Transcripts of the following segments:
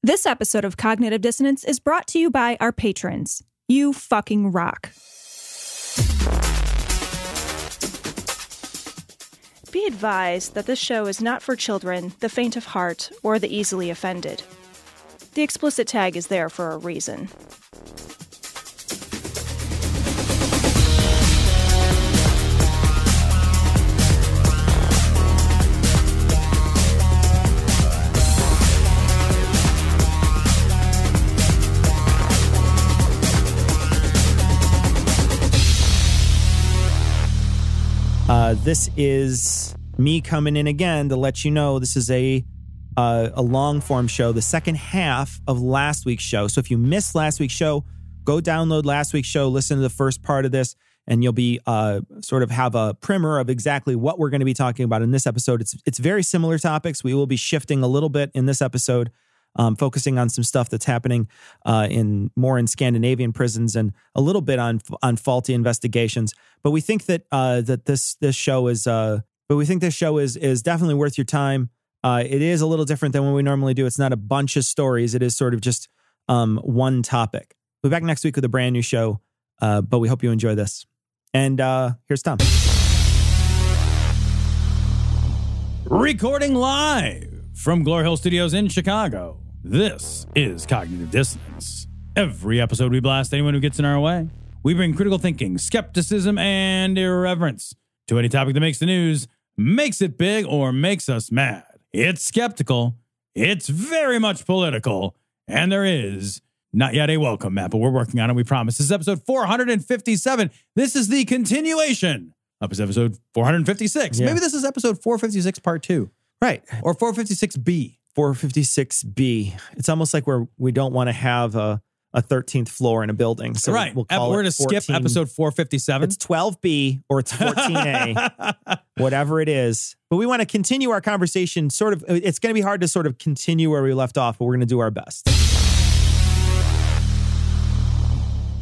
This episode of Cognitive Dissonance is brought to you by our patrons. You fucking rock. Be advised that this show is not for children, the faint of heart, or the easily offended. The explicit tag is there for a reason. This is me coming in again to let you know this is a long-form show, the second half of last week's show. So if you missed last week's show, go download last week's show, listen to the first part of this, and you'll be sort of have a primer of exactly what we're going to be talking about in this episode. It's very similar topics. We will be shifting a little bit in this episode, focusing on some stuff that's happening in Scandinavian prisons and a little bit on faulty investigations. But we think that this show is definitely worth your time. It is a little different than what we normally do. It's not a bunch of stories. It is sort of just one topic. We'll be back next week with a brand new show, but we hope you enjoy this. And here's Tom. Recording live from Glory Hole Studios in Chicago. This is Cognitive Dissonance. Every episode we blast anyone who gets in our way. We bring critical thinking, skepticism, and irreverence to any topic that makes the news, makes it big, or makes us mad. It's skeptical, it's very much political, and there is not yet a welcome mat, but we're working on it, we promise. This is episode 457. This is the continuation of episode 456. Yeah. Maybe this is episode 456 part 2. Right. Or 456B. 456B. It's almost like we don't want to have a 13th floor in a building. So right. we're going to skip episode 457. It's 12B or it's 14A, whatever it is. But we want to continue our conversation sort of. It's going to be hard to sort of continue where we left off, but we're going to do our best.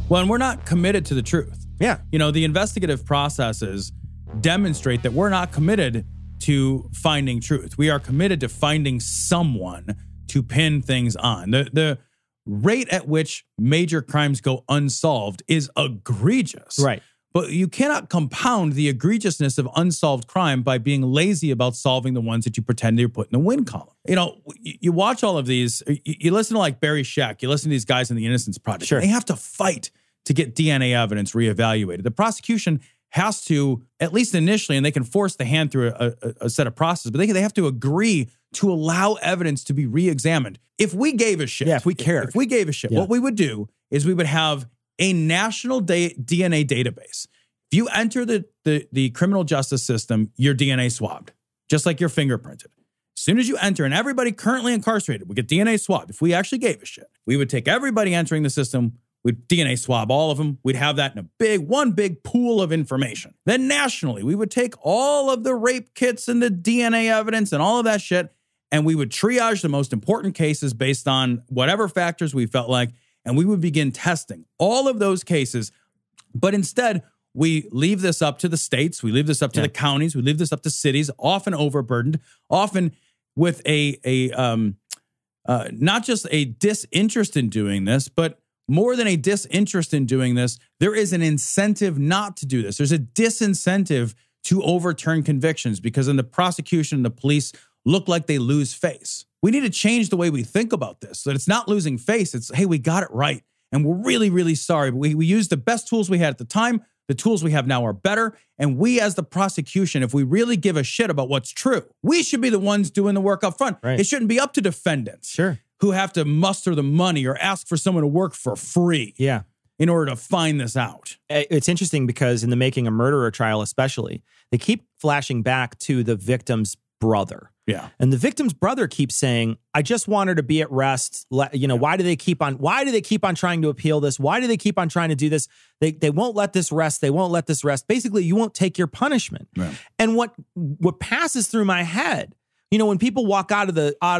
Well, and we're not committed to the truth. Yeah. You know, the investigative processes demonstrate that we're not committed to finding truth. We are committed to finding someone to pin things on. The rate at which major crimes go unsolved is egregious. Right. But you cannot compound the egregiousness of unsolved crime by being lazy about solving the ones that you pretend you're putting in the win column. You know, you watch all of these, you listen to like Barry Scheck, you listen to these guys in the Innocence Project. Sure. They have to fight to get DNA evidence reevaluated. The prosecution has to, at least initially, and they can force the hand through a set of processes, but they have to agree to allow evidence to be re-examined. If we gave a shit. Yeah, if we cared. If we gave a shit, what we would do is we would have a national DNA database. If you enter the criminal justice system, you're DNA swabbed, just like you're fingerprinted. As soon as you enter, and everybody currently incarcerated would get DNA swabbed. If we actually gave a shit, we would take everybody entering the system, we'd DNA swab all of them. We'd have that in one big pool of information. Then nationally, we would take all of the rape kits and the DNA evidence and all of that shit, and we would triage the most important cases based on whatever factors we felt like, and we would begin testing all of those cases. But instead, we leave this up to the states. We leave this up to the counties. We leave this up to cities, often overburdened, often with not just a disinterest in doing this, but more than a disinterest in doing this, there is an incentive not to do this. There's a disincentive to overturn convictions because then the prosecution and the police look like they lose face. We need to change the way we think about this so that it's not losing face. It's, hey, we got it right. And we're really, really sorry. But we used the best tools we had at the time. The tools we have now are better. And we as the prosecution, if we really give a shit about what's true, we should be the ones doing the work up front. Right. It shouldn't be up to defendants who have to muster the money or ask for someone to work for free in order to find this out. It's interesting because in the Making a Murderer trial especially, they keep flashing back to the victim's brother. Yeah. And the victim's brother keeps saying, I just want her to be at rest. Why do they keep on trying to appeal this? Why do they keep on trying to do this? They won't let this rest. They won't let this rest. Basically, you won't take your punishment. Yeah. And what passes through my head, when people walk out of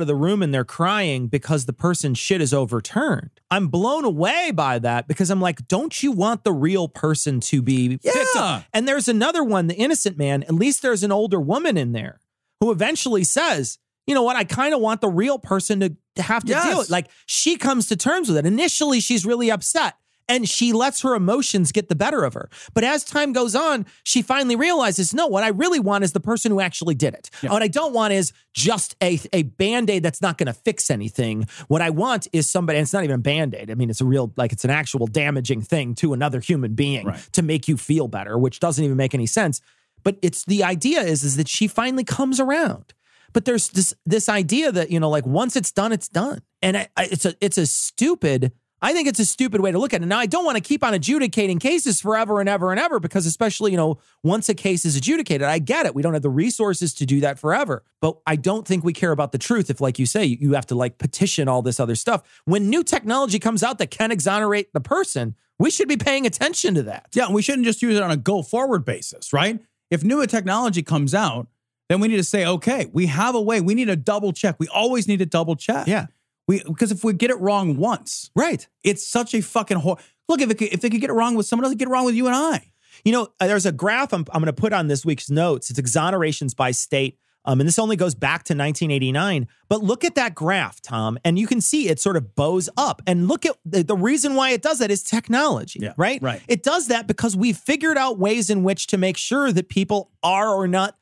the room and they're crying because the person's shit is overturned, I'm blown away by that because I'm like, don't you want the real person to be victim? And there's another one, the innocent man, at least there's an older woman in there who eventually says, you know what? I kind of want the real person to have to deal with it. Like, she comes to terms with it. Initially, she's really upset. And she lets her emotions get the better of her. But as time goes on, she finally realizes, no, what I really want is the person who actually did it. Yeah. What I don't want is just a Band-Aid that's not going to fix anything. What I want is somebody, and it's not even a Band-Aid. I mean, it's it's an actual damaging thing to another human being to make you feel better, which doesn't even make any sense. But it's the idea is that she finally comes around. But there's this idea that, you know, like, once it's done, it's done. And I think it's a stupid way to look at it. Now, I don't want to keep on adjudicating cases forever and ever and ever, because especially, you know, once a case is adjudicated, I get it. We don't have the resources to do that forever. But I don't think we care about the truth if, like you say, you have to like petition all this other stuff. When new technology comes out that can exonerate the person, we should be paying attention to that. Yeah, and we shouldn't just use it on a go-forward basis, right? If new technology comes out, then we need to say, okay, we have a way. We need a double check. We always need a double check. Yeah. Because if we get it wrong once, right, it's such a fucking look. If they could get it wrong with someone else, they get it wrong with you and I. You know, there's a graph I'm going to put on this week's notes. It's exonerations by state, and this only goes back to 1989. But look at that graph, Tom, and you can see it sort of bows up. And look at the reason why it does that is technology, right? Right. It does that because we've figured out ways in which to make sure that people are not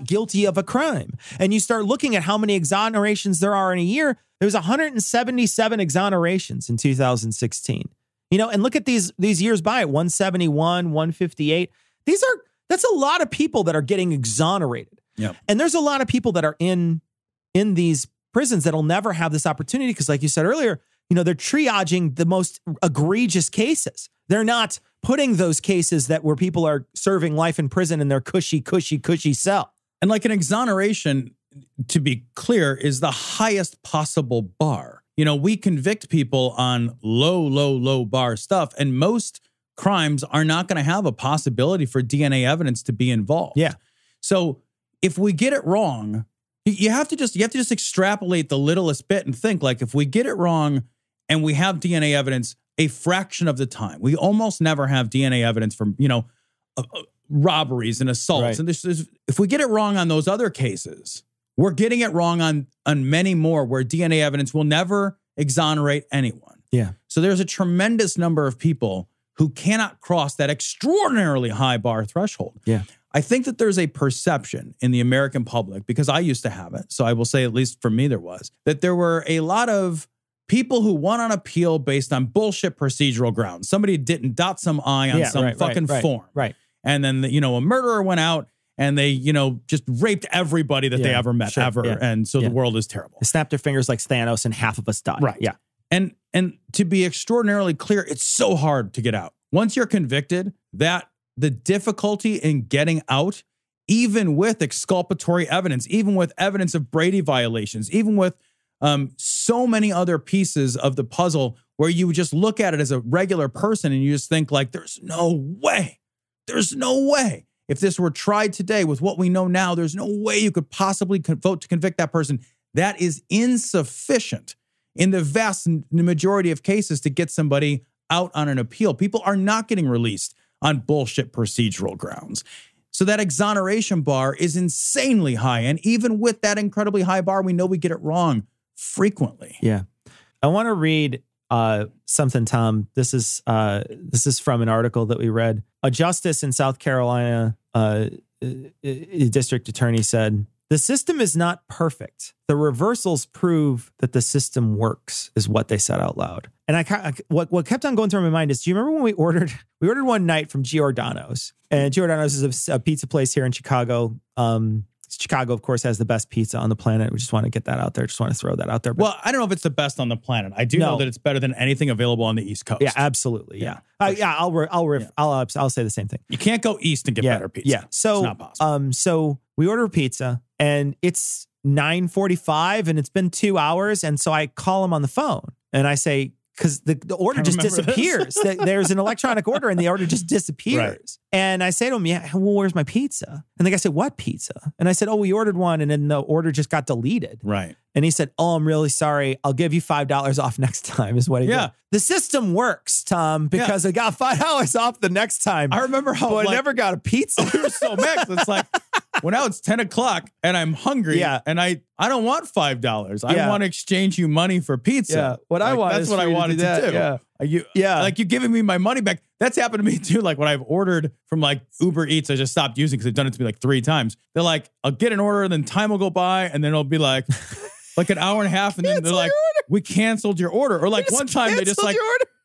guilty of a crime. And you start looking at how many exonerations there are in a year. There's 177 exonerations in 2016. You know, and look at these years by it, 171, 158. That's a lot of people that are getting exonerated. Yeah. And there's a lot of people that are in these prisons that'll never have this opportunity because, like you said earlier, you know, they're triaging the most egregious cases. They're not putting those cases where people are serving life in prison in their cushy cell. And like an exoneration, to be clear, is the highest possible bar. You know, we convict people on low bar stuff, and most crimes are not going to have a possibility for DNA evidence to be involved. Yeah. So if we get it wrong, you have to just extrapolate the littlest bit and think, like, if we get it wrong and we have DNA evidence a fraction of the time, we almost never have DNA evidence from, you know, robberies and assaults. Right. And if we get it wrong on those other cases, we're getting it wrong on many more where DNA evidence will never exonerate anyone. Yeah. So there's a tremendous number of people who cannot cross that extraordinarily high bar threshold. Yeah. I think that there's a perception in the American public, because I used to have it, so I will say, at least for me there was, that there were a lot of people who won on appeal based on bullshit procedural grounds. Somebody didn't dot some I on some form. Right. And then, you know, a murderer went out and they, you know, just raped everybody that they ever met, ever. Yeah. And so the world is terrible. They snapped their fingers like Thanos and half of us died. Right. Yeah. And to be extraordinarily clear, it's so hard to get out. Once you're convicted, that the difficulty in getting out, even with exculpatory evidence, even with evidence of Brady violations, even with so many other pieces of the puzzle where you just look at it as a regular person and you just think, like, there's no way. If this were tried today with what we know now, there's no way you could possibly vote to convict that person. That is insufficient in the vast majority of cases to get somebody out on an appeal. People are not getting released on bullshit procedural grounds. So that exoneration bar is insanely high. And even with that incredibly high bar, we know we get it wrong frequently. Yeah. I want to read something, Tom. This is from an article that we read. A justice in South Carolina, district attorney said, "The system is not perfect. The reversals prove that the system works," is what they said out loud. And what kept on going through my mind is, do you remember when we ordered one night from Giordano's? And Giordano's is a pizza place here in Chicago. Chicago, of course, has the best pizza on the planet. We just want to get that out there. Just want to throw that out there. Well, I don't know if it's the best on the planet. I do know that it's better than anything available on the East Coast. Yeah, absolutely. Yeah. I'll say the same thing. You can't go east and get better pizza. Yeah. So, it's not possible. So we order pizza and it's 9:45 and it's been 2 hours. And so I call him on the phone and I say, because the order just disappears. There's an electronic order and the order just disappears. Right. And I say to him, yeah, well, where's my pizza? And the guy said, what pizza? And I said, oh, we ordered one and then the order just got deleted. Right. And he said, oh, I'm really sorry. I'll give you $5 off next time is what he did. The system works, Tom, because I got $5 off the next time. I remember how I never got a pizza. We were so mixed. It's like, Well, now it's 10 o'clock and I'm hungry. Yeah. And I don't want $5. I want to exchange you money for pizza. Yeah. What I want that's is what for I you to wanted do that. to do. Yeah. Like you giving me my money back. That's happened to me too. Like when I've ordered from like Uber Eats, I just stopped using because they've done it to me like 3 times. They're like, I'll get an order and then time will go by and then it'll be like an hour and a half. And then they're like, we canceled your order. Or like one time they just like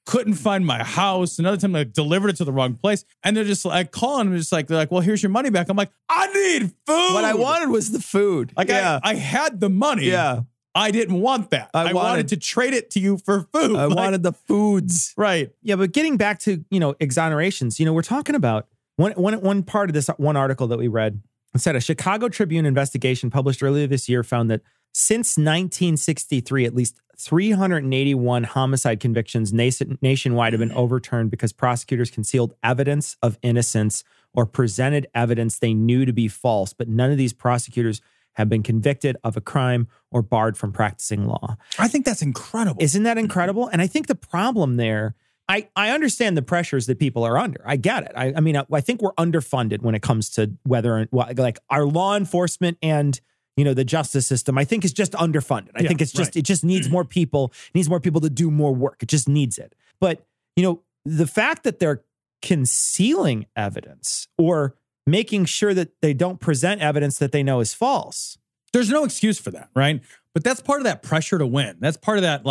couldn't find my house. Another time they delivered it to the wrong place. And they're just like calling and they're like, well, here's your money back. I'm like, I need food. What I wanted was the food. Like I had the money. Yeah. I didn't want that. I wanted to trade it to you for food. I wanted the foods. Right. Yeah, but getting back to, exonerations, we're talking about one part of this one article that we read. It said a Chicago Tribune investigation published earlier this year found that since 1963, at least 381 homicide convictions nationwide have been overturned because prosecutors concealed evidence of innocence or presented evidence they knew to be false, but none of these prosecutors have been convicted of a crime or barred from practicing law. I think that's incredible. Isn't that incredible? And I think the problem there, I understand the pressures that people are under. I get it. I mean, I think we're underfunded when it comes to like our law enforcement and the justice system, I think is just underfunded. I think it just needs more people. It needs more people to do more work. It just needs it. But, the fact that they're concealing evidence or making sure that they don't present evidence that they know is false. There's no excuse for that, right? But that's part of that pressure to win. That's part of that,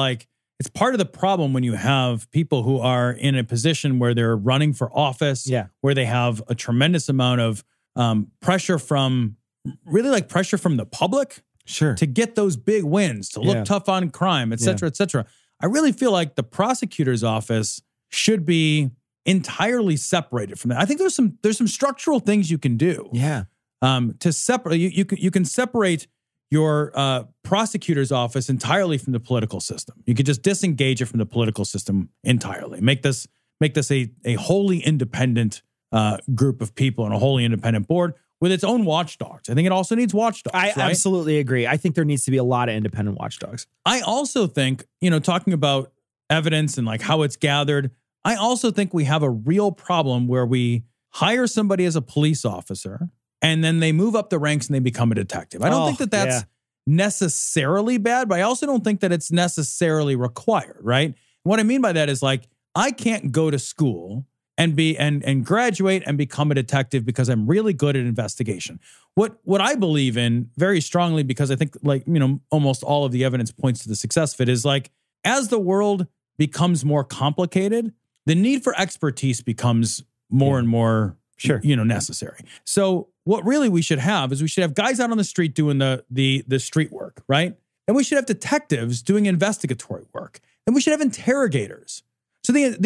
it's part of the problem when you have people who are in a position where they're running for office, where they have a tremendous amount of pressure from the public to get those big wins, to look tough on crime, et cetera, et cetera. I really feel like the prosecutor's office should be entirely separated from that. I think there's some structural things you can do. Yeah. To separate, you can separate your prosecutor's office entirely from the political system. You could just disengage it from the political system entirely. Make this a wholly independent group of people and a wholly independent board with its own watchdogs. I think it also needs watchdogs. I absolutely agree. I think there needs to be a lot of independent watchdogs. I also think, talking about evidence and like how it's gathered, I also think we have a real problem where we hire somebody as a police officer and then they move up the ranks and they become a detective. I don't think that's necessarily bad, but I also don't think that it's necessarily required, right? What I mean by that is like, I can't go to school and and graduate and become a detective because I'm really good at investigation. What I believe in very strongly, because I think almost all of the evidence points to the success of it, is like, as the world becomes more complicated, the need for expertise becomes more and more necessary. So what really we should have is we should have guys out on the street doing the street work, right? And we should have detectives doing investigatory work. And we should have interrogators. So the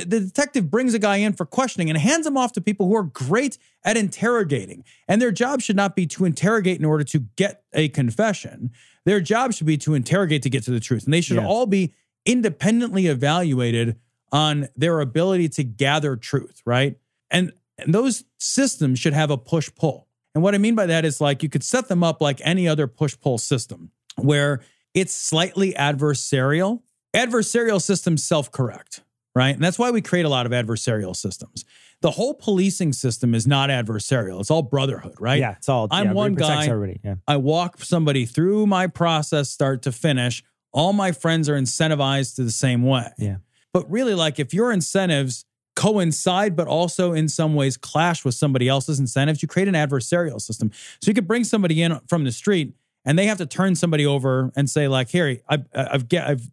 detective brings a guy in for questioning and hands him off to people who are great at interrogating. And their job should not be to interrogate in order to get a confession. Their job should be to interrogate to get to the truth. And they should all be independently evaluated on their ability to gather truth, right? And those systems should have a push-pull. And what I mean by that is like you could set them up like any other push-pull system where it's slightly adversarial. Adversarial systems self-correct, right? And that's why we create a lot of adversarial systems. The whole policing system is not adversarial. It's all brotherhood, right? Yeah, it's all. I'm one guy. Everybody. Yeah. I walk somebody through my process, start to finish. All my friends are incentivized to the same way. Yeah. But really, like if your incentives coincide, but also in some ways clash with somebody else's incentives, you create an adversarial system. So you could bring somebody in from the street and they have to turn somebody over and say like, here,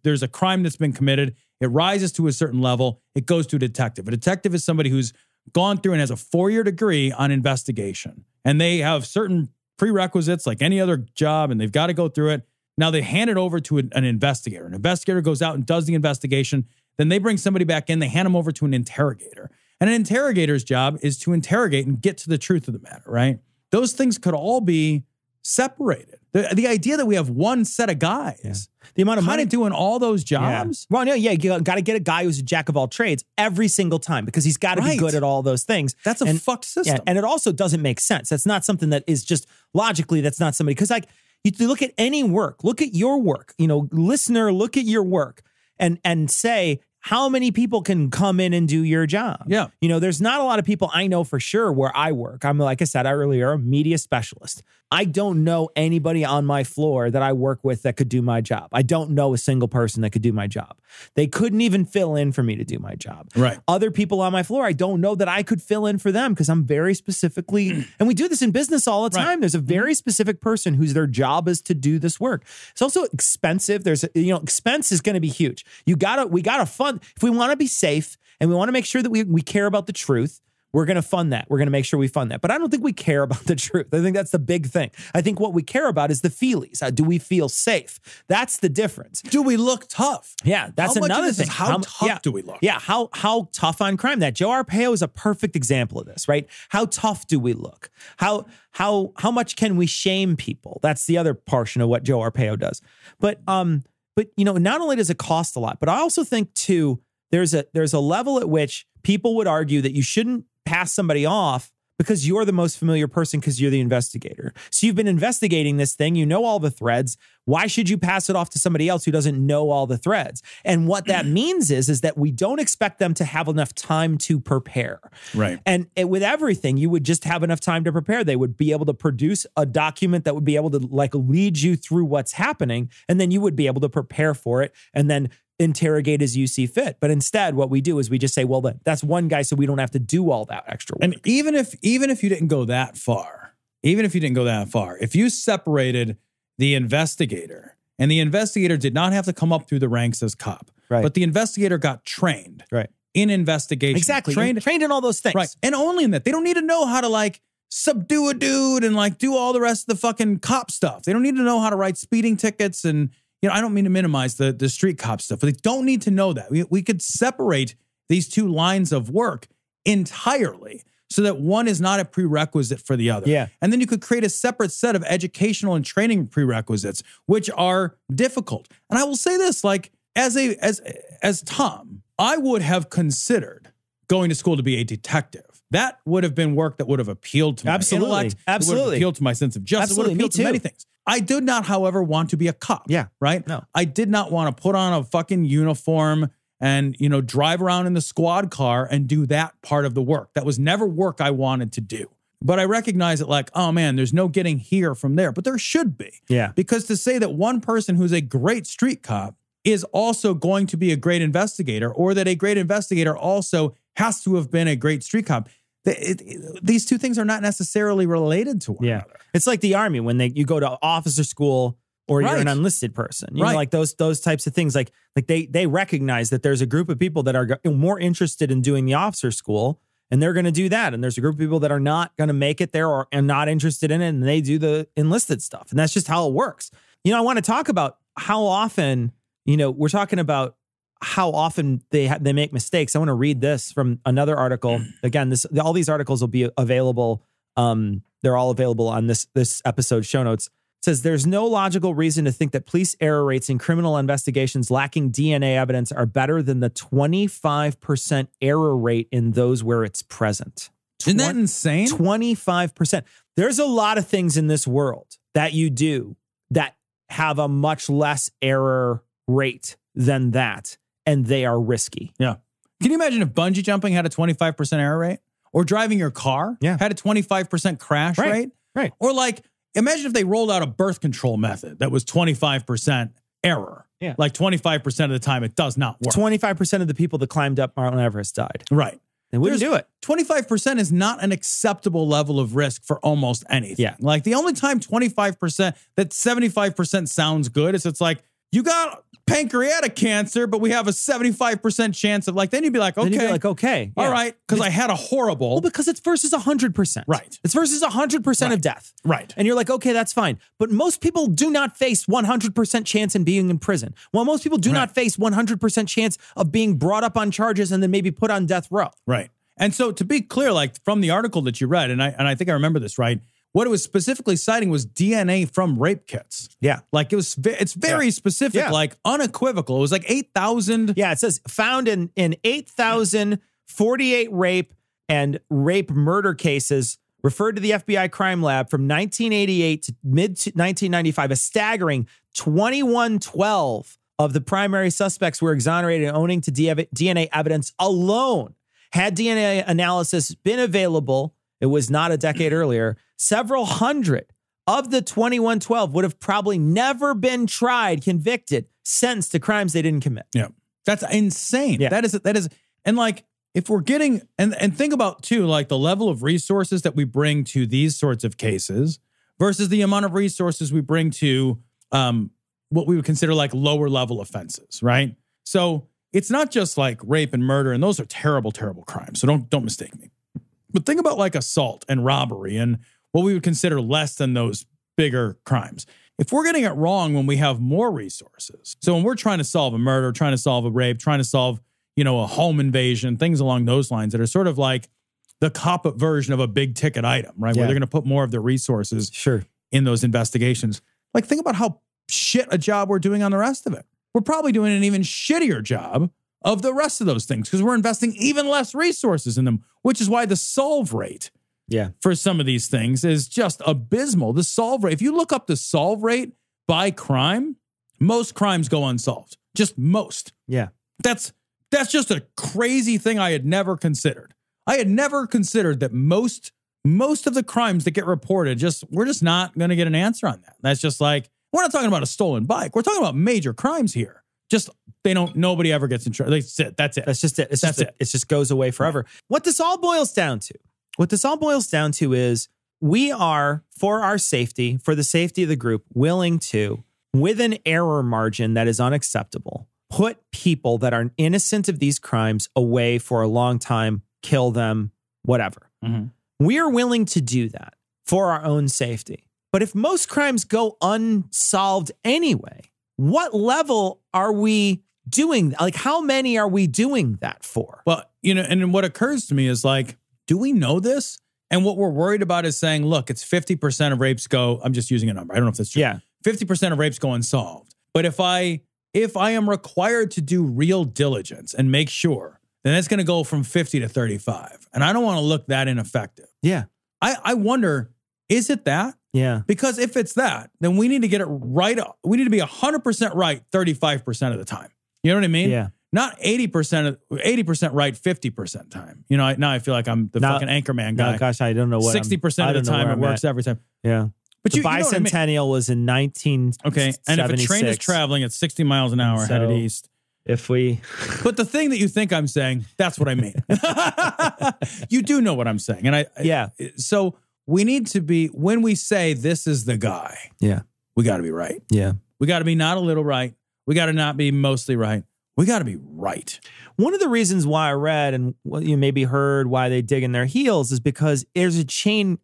there's a crime that's been committed. It rises to a certain level. It goes to a detective. A detective is somebody who's gone through and has a 4-year degree on investigation. And they have certain prerequisites like any other job, and they've got to go through it. Now they hand it over to an investigator. An investigator goes out and does the investigation. Then they bring somebody back in. They hand them over to an interrogator. And an interrogator's job is to interrogate and get to the truth of the matter, right? Those things could all be separated. The idea that we have one set of guys, the amount of money doing all those jobs. Yeah. Well, no, you got to get a guy who's a jack of all trades every single time because he's got to be good at all those things. That's a fucked system. Yeah, and it also doesn't make sense. That's not something that is just logically, that's not somebody, because like you look at any work, look at your work, listener, look at your work and say, how many people can come in and do your job? Yeah. You know, there's not a lot of people I know for sure where I work. I'm, like I said earlier, a media specialist. I don't know anybody on my floor that I work with that could do my job. I don't know a single person that could do my job. They couldn't even fill in for me to do my job. Right. Other people on my floor, I don't know that I could fill in for them because I'm very specifically, and we do this in business all the time. Right. There's a very specific person whose their job is to do this work. It's also expensive. Expense is going to be huge. We gotta fund, if we want to be safe and we want to make sure that we care about the truth, we're going to fund that. We're going to make sure we fund that. But I don't think we care about the truth. I think that's the big thing. I think what we care about is the feelies. Do we feel safe? That's the difference. Do we look tough? Yeah, that's how much another of this thing. Is how tough do we look? Yeah, how tough on crime. That Joe Arpaio is a perfect example of this, right? How tough do we look? How much can we shame people? That's the other portion of what Joe Arpaio does. But not only does it cost a lot, but I also think too, there's a level at which people would argue that you shouldn't pass somebody off because you're the most familiar person because you're the investigator. So you've been investigating this thing. You know all the threads. Why should you pass it off to somebody else who doesn't know all the threads? And what that means is that we don't expect them to have enough time to prepare. Right. And with everything, you would just have enough time to prepare. They would be able to produce a document that would be able to lead you through what's happening. And then you would be able to prepare for it and then interrogate as you see fit. But instead, what we do is we just say, well, that's one guy, so we don't have to do all that extra work. And even if you didn't go that far, if you separated the investigator and the investigator did not have to come up through the ranks as cop, right, but the investigator got trained in investigation. Exactly. Trained in all those things. Right. And only in that. They don't need to know how to subdue a dude and do all the rest of the fucking cop stuff. They don't need to know how to write speeding tickets and I don't mean to minimize the street cop stuff, but they don't need to know that. We could separate these two lines of work entirely so that one is not a prerequisite for the other. Yeah. And then you could create a separate set of educational and training prerequisites, which are difficult. And I will say this, as Tom, I would have considered going to school to be a detective. That would have been work that would have appealed to my intellect. It would have appealed to my sense of justice. It would have appealed to many things. I did not, however, want to be a cop. Yeah. Right? No. I did not want to put on a fucking uniform and, drive around in the squad car and do that part of the work. That was never work I wanted to do. But I recognize it oh man, there's no getting here from there. But there should be. Yeah. Because to say that one person who's a great street cop is also going to be a great investigator, or that a great investigator also has to have been a great street cop, these two things are not necessarily related to one another. It's like the Army when you go to officer school or you're an enlisted person. You know, those types of things. Like they recognize that there's a group of people that are more interested in doing the officer school, and they're going to do that. And there's a group of people that are not going to make it there and not interested in it, and they do the enlisted stuff. And that's just how it works. I want to talk about how often, we're talking about how often they make mistakes. I want to read this from another article. Again, all these articles will be available. They're all available on this episode show notes. It says there's no logical reason to think that police error rates in criminal investigations lacking DNA evidence are better than the 25% error rate in those where it's present. Isn't that insane? 25%. There's a lot of things in this world that you do that have a much less error rate than that, and they are risky. Yeah. Can you imagine if bungee jumping had a 25% error rate? Or driving your car had a 25% crash rate? Right. Or imagine if they rolled out a birth control method that was 25% error. Yeah. 25% of the time it does not work. 25% of the people that climbed up Mount Everest died. Right. They wouldn't do it. 25% is not an acceptable level of risk for almost anything. Yeah. The only time 25%, that 75% sounds good is you got pancreatic cancer, but we have a 75% chance of then you'd be okay. Then you'd be okay. All right. Because I had a horrible. Well, because it's versus 100%. Right. It's versus 100% of death. Right. And you're okay, that's fine. But most people do not face 100% chance in being in prison. Well, most people do not face 100% chance of being brought up on charges and then maybe put on death row. Right. And so to be clear, from the article that you read, and I think I remember this right, what it was specifically citing was DNA from rape kits. Yeah. It's very specific, unequivocal. It was 8,000. Yeah, it says found in 8,048 rape and rape murder cases referred to the FBI crime lab from 1988 to mid-1995, a staggering 2112 of the primary suspects were exonerated owing to DNA evidence alone. Had DNA analysis been available, it was not a decade earlier, several hundred of the 2112 would have probably never been tried, convicted, sentenced to crimes they didn't commit. Yeah. That's insane. Yeah. That is, and like, if we're getting, and think about too, like the level of resources that we bring to these sorts of cases versus the amount of resources we bring to what we would consider like lower level offenses, right? So it's not just like rape and murder, and those are terrible, terrible crimes. So don't mistake me. But think about like assault and robbery and what we would consider less than those bigger crimes. If we're getting it wrong when we have more resources, so when we're trying to solve a murder, trying to solve a rape, trying to solve, a home invasion, things along those lines that are sort of like the cop-up version of a big ticket item, right? Yeah. Where they're going to put more of their resources in those investigations. Like, think about how shit a job we're doing on the rest of it. We're probably doing an even shittier job of the rest of those things because we're investing even less resources in them, which is why the solve rate for some of these things is just abysmal. The solve rate, if you look up the solve rate by crime, most crimes go unsolved. Just most. Yeah. That's just a crazy thing I had never considered. I had never considered that most of the crimes that get reported, we're just not going to get an answer on that. That's just like, we're not talking about a stolen bike. We're talking about major crimes here. Just, nobody ever gets in trouble. That's it. That's just it. It just goes away forever. Right. What this all boils down to is we are, for our safety, for the safety of the group, willing to, with an error margin that is unacceptable, put people that are innocent of these crimes away for a long time, kill them, whatever. Mm-hmm. We are willing to do that for our own safety. But if most crimes go unsolved anyway, what level are we doing? Like, how many are we doing that for? Well, and what occurs to me is like, do we know this? And what we're worried about is saying, look, it's 50% of rapes go, I'm just using a number. I don't know if that's true. Yeah. 50% of rapes go unsolved. But if I am required to do real diligence and make sure, then it's going to go from 50 to 35. And I don't want to look that ineffective. Yeah. I wonder, is it that? Yeah. Because if it's that, then we need to get it right. We need to be 100% right 35% of the time. You know what I mean? Yeah. Not 80% right 50% time. Now I feel like I'm the fucking Anchorman guy. No, gosh, I don't know what 60% of the time it works every time. Yeah. But the bicentennial was in 1976. Okay. And if a train is traveling at 60 miles an hour headed east. But the thing that you think I'm saying, that's what I mean. You do know what I'm saying. And so we need to be, when we say this is the guy, we got to be right. Yeah. We got to be not a little right. We got to not be mostly right. We got to be right. One of the reasons why I read and you maybe heard why they dig in their heels is because there's a chain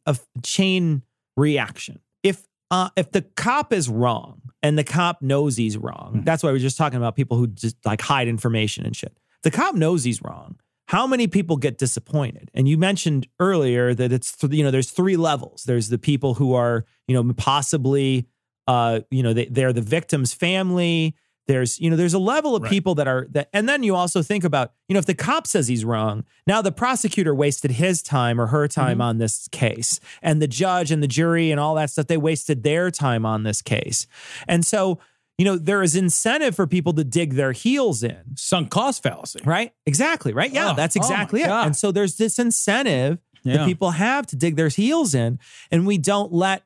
reaction. If the cop is wrong and the cop knows he's wrong, that's why we're just talking about people who just like hide information and shit. The cop knows he's wrong. How many people get disappointed? And you mentioned earlier that it's, there's three levels. There's the people who are, possibly, they're the victim's family. There's a level of people that are that. And then you also think about, if the cop says he's wrong, now the prosecutor wasted his time or her time on this case, and the judge and the jury and all that stuff, they wasted their time on this case. And so, there is incentive for people to dig their heels in. Sunk cost fallacy. Right? Exactly. Right. Yeah, that's exactly it. And so there's this incentive that people have to dig their heels in, and we don't let,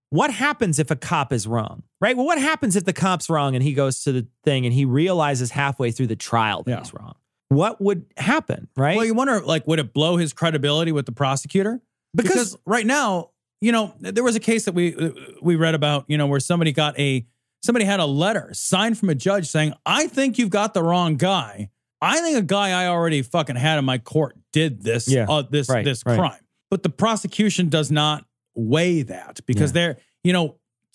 what happens if a cop is wrong, right? Well, what happens if the cop's wrong and he goes to the thing and he realizes halfway through the trial that he's wrong? What would happen, right? Well, you wonder, would it blow his credibility with the prosecutor? Because right now, there was a case that we read about, where somebody had a letter signed from a judge saying, I think you've got the wrong guy. I think a guy I already fucking had in my court did this, this crime. But the prosecution does not weigh that because they're,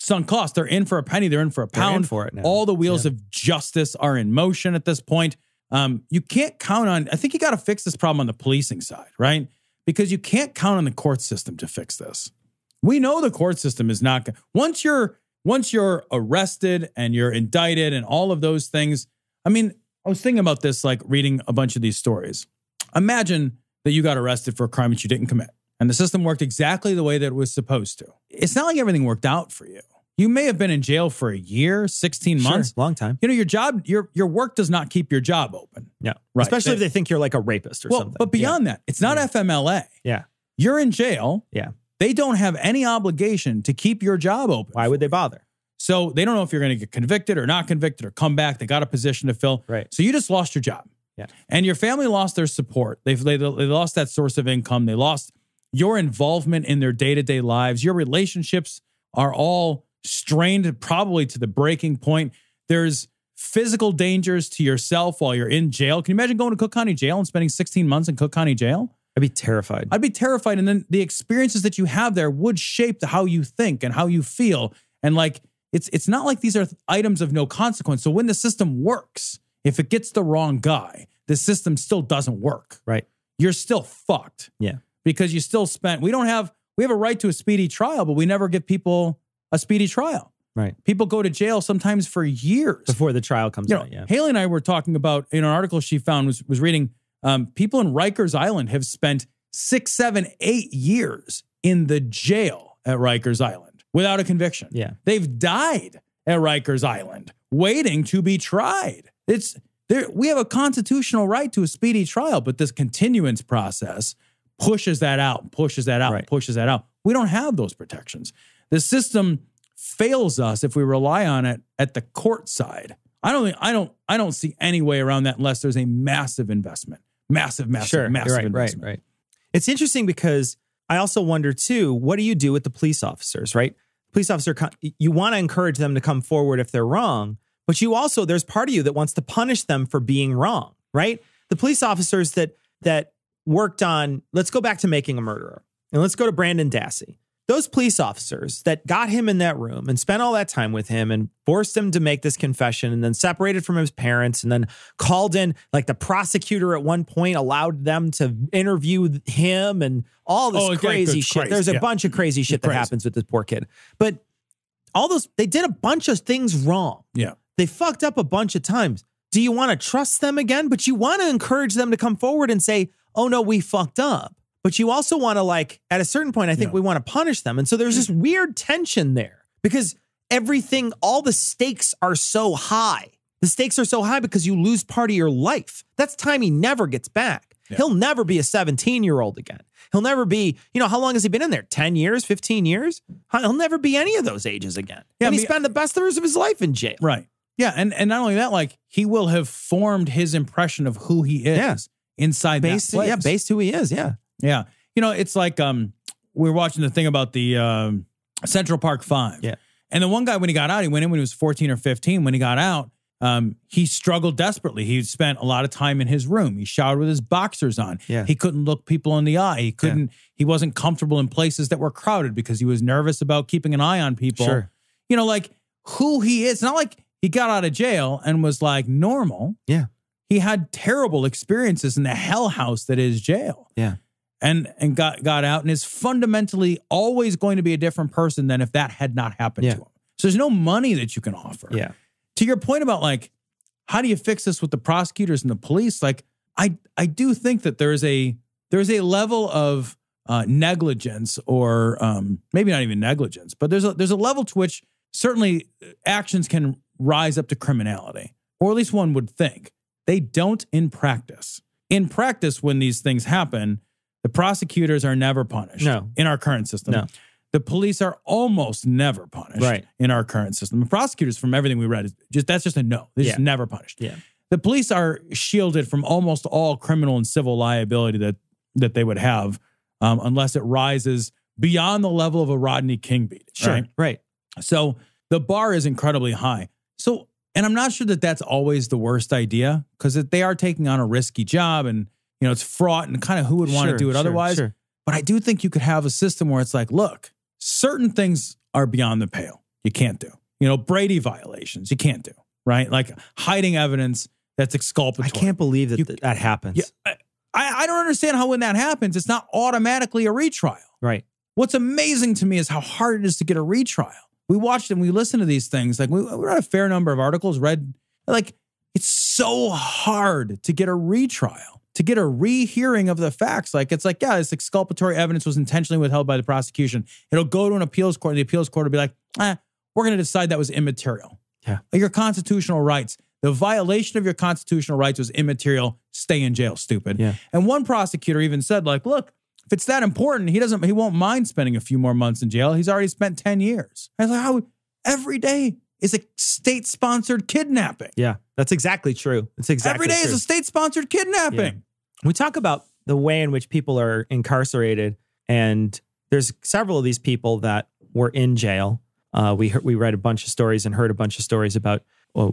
sunk cost. They're in for a penny. They're in for a pound. They're in for it now. All the wheels of justice are in motion at this point. You can't count on, I think you got to fix this problem on the policing side, right? Because you can't count on the court system to fix this. We know the court system is not, once you're arrested and you're indicted and all of those things. I mean, I was thinking about this, reading a bunch of these stories. Imagine that you got arrested for a crime that you didn't commit. And the system worked exactly the way that it was supposed to. It's not like everything worked out for you. You may have been in jail for a year, 16 months. Long time. You know, your job, your work does not keep your job open. Yeah. Right. Especially if they think you're like a rapist or something. But beyond that, it's not FMLA. Yeah. You're in jail. Yeah. They don't have any obligation to keep your job open. Why would they bother? So they don't know if you're going to get convicted or not convicted or come back. They got a position to fill. Right. So you just lost your job. Yeah. And your family lost their support. They lost that source of income. They lost your involvement in their day-to-day lives. Your relationships are all strained probably to the breaking point. There's physical dangers to yourself while you're in jail. Can you imagine going to Cook County Jail and spending 16 months in Cook County Jail? I'd be terrified. I'd be terrified. And then the experiences that you have there would shape how you think and how you feel. And like, it's not like these are items of no consequence. So when the system works, if it gets the wrong guy, the system still doesn't work. Right. You're still fucked. Yeah. Because you still spent, we have a right to a speedy trial, but we never give people a speedy trial. Right. People go to jail sometimes for years. Before the trial comes out, yeah. Haley and I were talking about, in an article she found, was reading, people in Rikers Island have spent 6, 7, 8 years in the jail at Rikers Island without a conviction. Yeah. They've died at Rikers Island waiting to be tried. We have a constitutional right to a speedy trial, but this continuance process pushes that out, pushes that out, pushes that out. We don't have those protections. The system fails us if we rely on it at the court side. I don't see any way around that unless there's a massive investment. Massive investment. Right. It's interesting because I also wonder too, what do you do with the police officers, right? Police officer, you want to encourage them to come forward if they're wrong, but you also, there's part of you that wants to punish them for being wrong, right? The police officers that worked on, let's go back to Making a Murderer, and let's go to Brandon Dassey. Those police officers that got him in that room and spent all that time with him and forced him to make this confession and then separated from his parents and then called in, like the prosecutor at one point allowed them to interview him and all this crazy shit. There's a bunch of crazy shit that happens with this poor kid. But all those, they did a bunch of things wrong. Yeah. They fucked up a bunch of times. Do you want to trust them again? But you want to encourage them to come forward and say, oh no, we fucked up. But you also want to, like, at a certain point, I think we want to punish them. And so there's this weird tension there because all the stakes are so high. The stakes are so high because you lose part of your life. That's time he never gets back. Yeah. He'll never be a 17-year-old again. He'll never be, how long has he been in there? 10 years, 15 years? He'll never be any of those ages again. Yeah, and he spent the best years of his life in jail. Right. Yeah. And not only that, like, he will have formed his impression of who he is inside that place. Yeah, based who he is. Yeah. Yeah. It's like we were watching the thing about the Central Park 5. Yeah. And the one guy, when he got out, he went in when he was 14 or 15. When he got out, he struggled desperately. He spent a lot of time in his room. He showered with his boxers on. Yeah. He couldn't look people in the eye. He wasn't comfortable in places that were crowded because he was nervous about keeping an eye on people. Sure. Like who he is. It's not like he got out of jail and was like normal. Yeah. He had terrible experiences in the hell house that is jail. Yeah. And got out and is fundamentally always going to be a different person than if that had not happened to him. So there's no money that you can offer. Yeah. To your point about, like, how do you fix this with the prosecutors and the police? Like, I do think that there's a level of negligence, or maybe not even negligence, but there's a level to which certainly actions can rise up to criminality, or at least one would think. They don't in practice. In practice, when these things happen, the prosecutors are never punished in our current system. No. The police are almost never punished in our current system. The prosecutors, from everything we read, that's just a no. They're just never punished. Yeah. The police are shielded from almost all criminal and civil liability that they would have, unless it rises beyond the level of a Rodney King beat. Sure. Right. So the bar is incredibly high. So, and I'm not sure that that's always the worst idea, because they are taking on a risky job, and it's fraught, and kind of who would want to do it otherwise. Sure. But I do think you could have a system where it's like, look, certain things are beyond the pale. You can't do. Brady violations, you can't do, right? Like hiding evidence that's exculpatory. I can't believe that happens. Yeah, I don't understand how, when that happens, it's not automatically a retrial. Right. What's amazing to me is how hard it is to get a retrial. We watched and we listened to these things. Like we read a fair number of articles, like it's so hard to get a retrial, to get a rehearing of the facts. Like, it's like, this exculpatory evidence was intentionally withheld by the prosecution. It'll go to an appeals court, and the appeals court will be like, we're we're going to decide that was immaterial. Yeah. Your constitutional rights, the violation of your constitutional rights was immaterial. Stay in jail, stupid. Yeah. And one prosecutor even said, like, look, if it's that important, he won't mind spending a few more months in jail. He's already spent 10 years. I was like, how every day is a state-sponsored kidnapping. Yeah, that's exactly true. It's exactly every day true. is a state-sponsored kidnapping. Yeah. We talk about the way in which people are incarcerated, and there's several of these people that were in jail. We read a bunch of stories and heard a bunch of stories about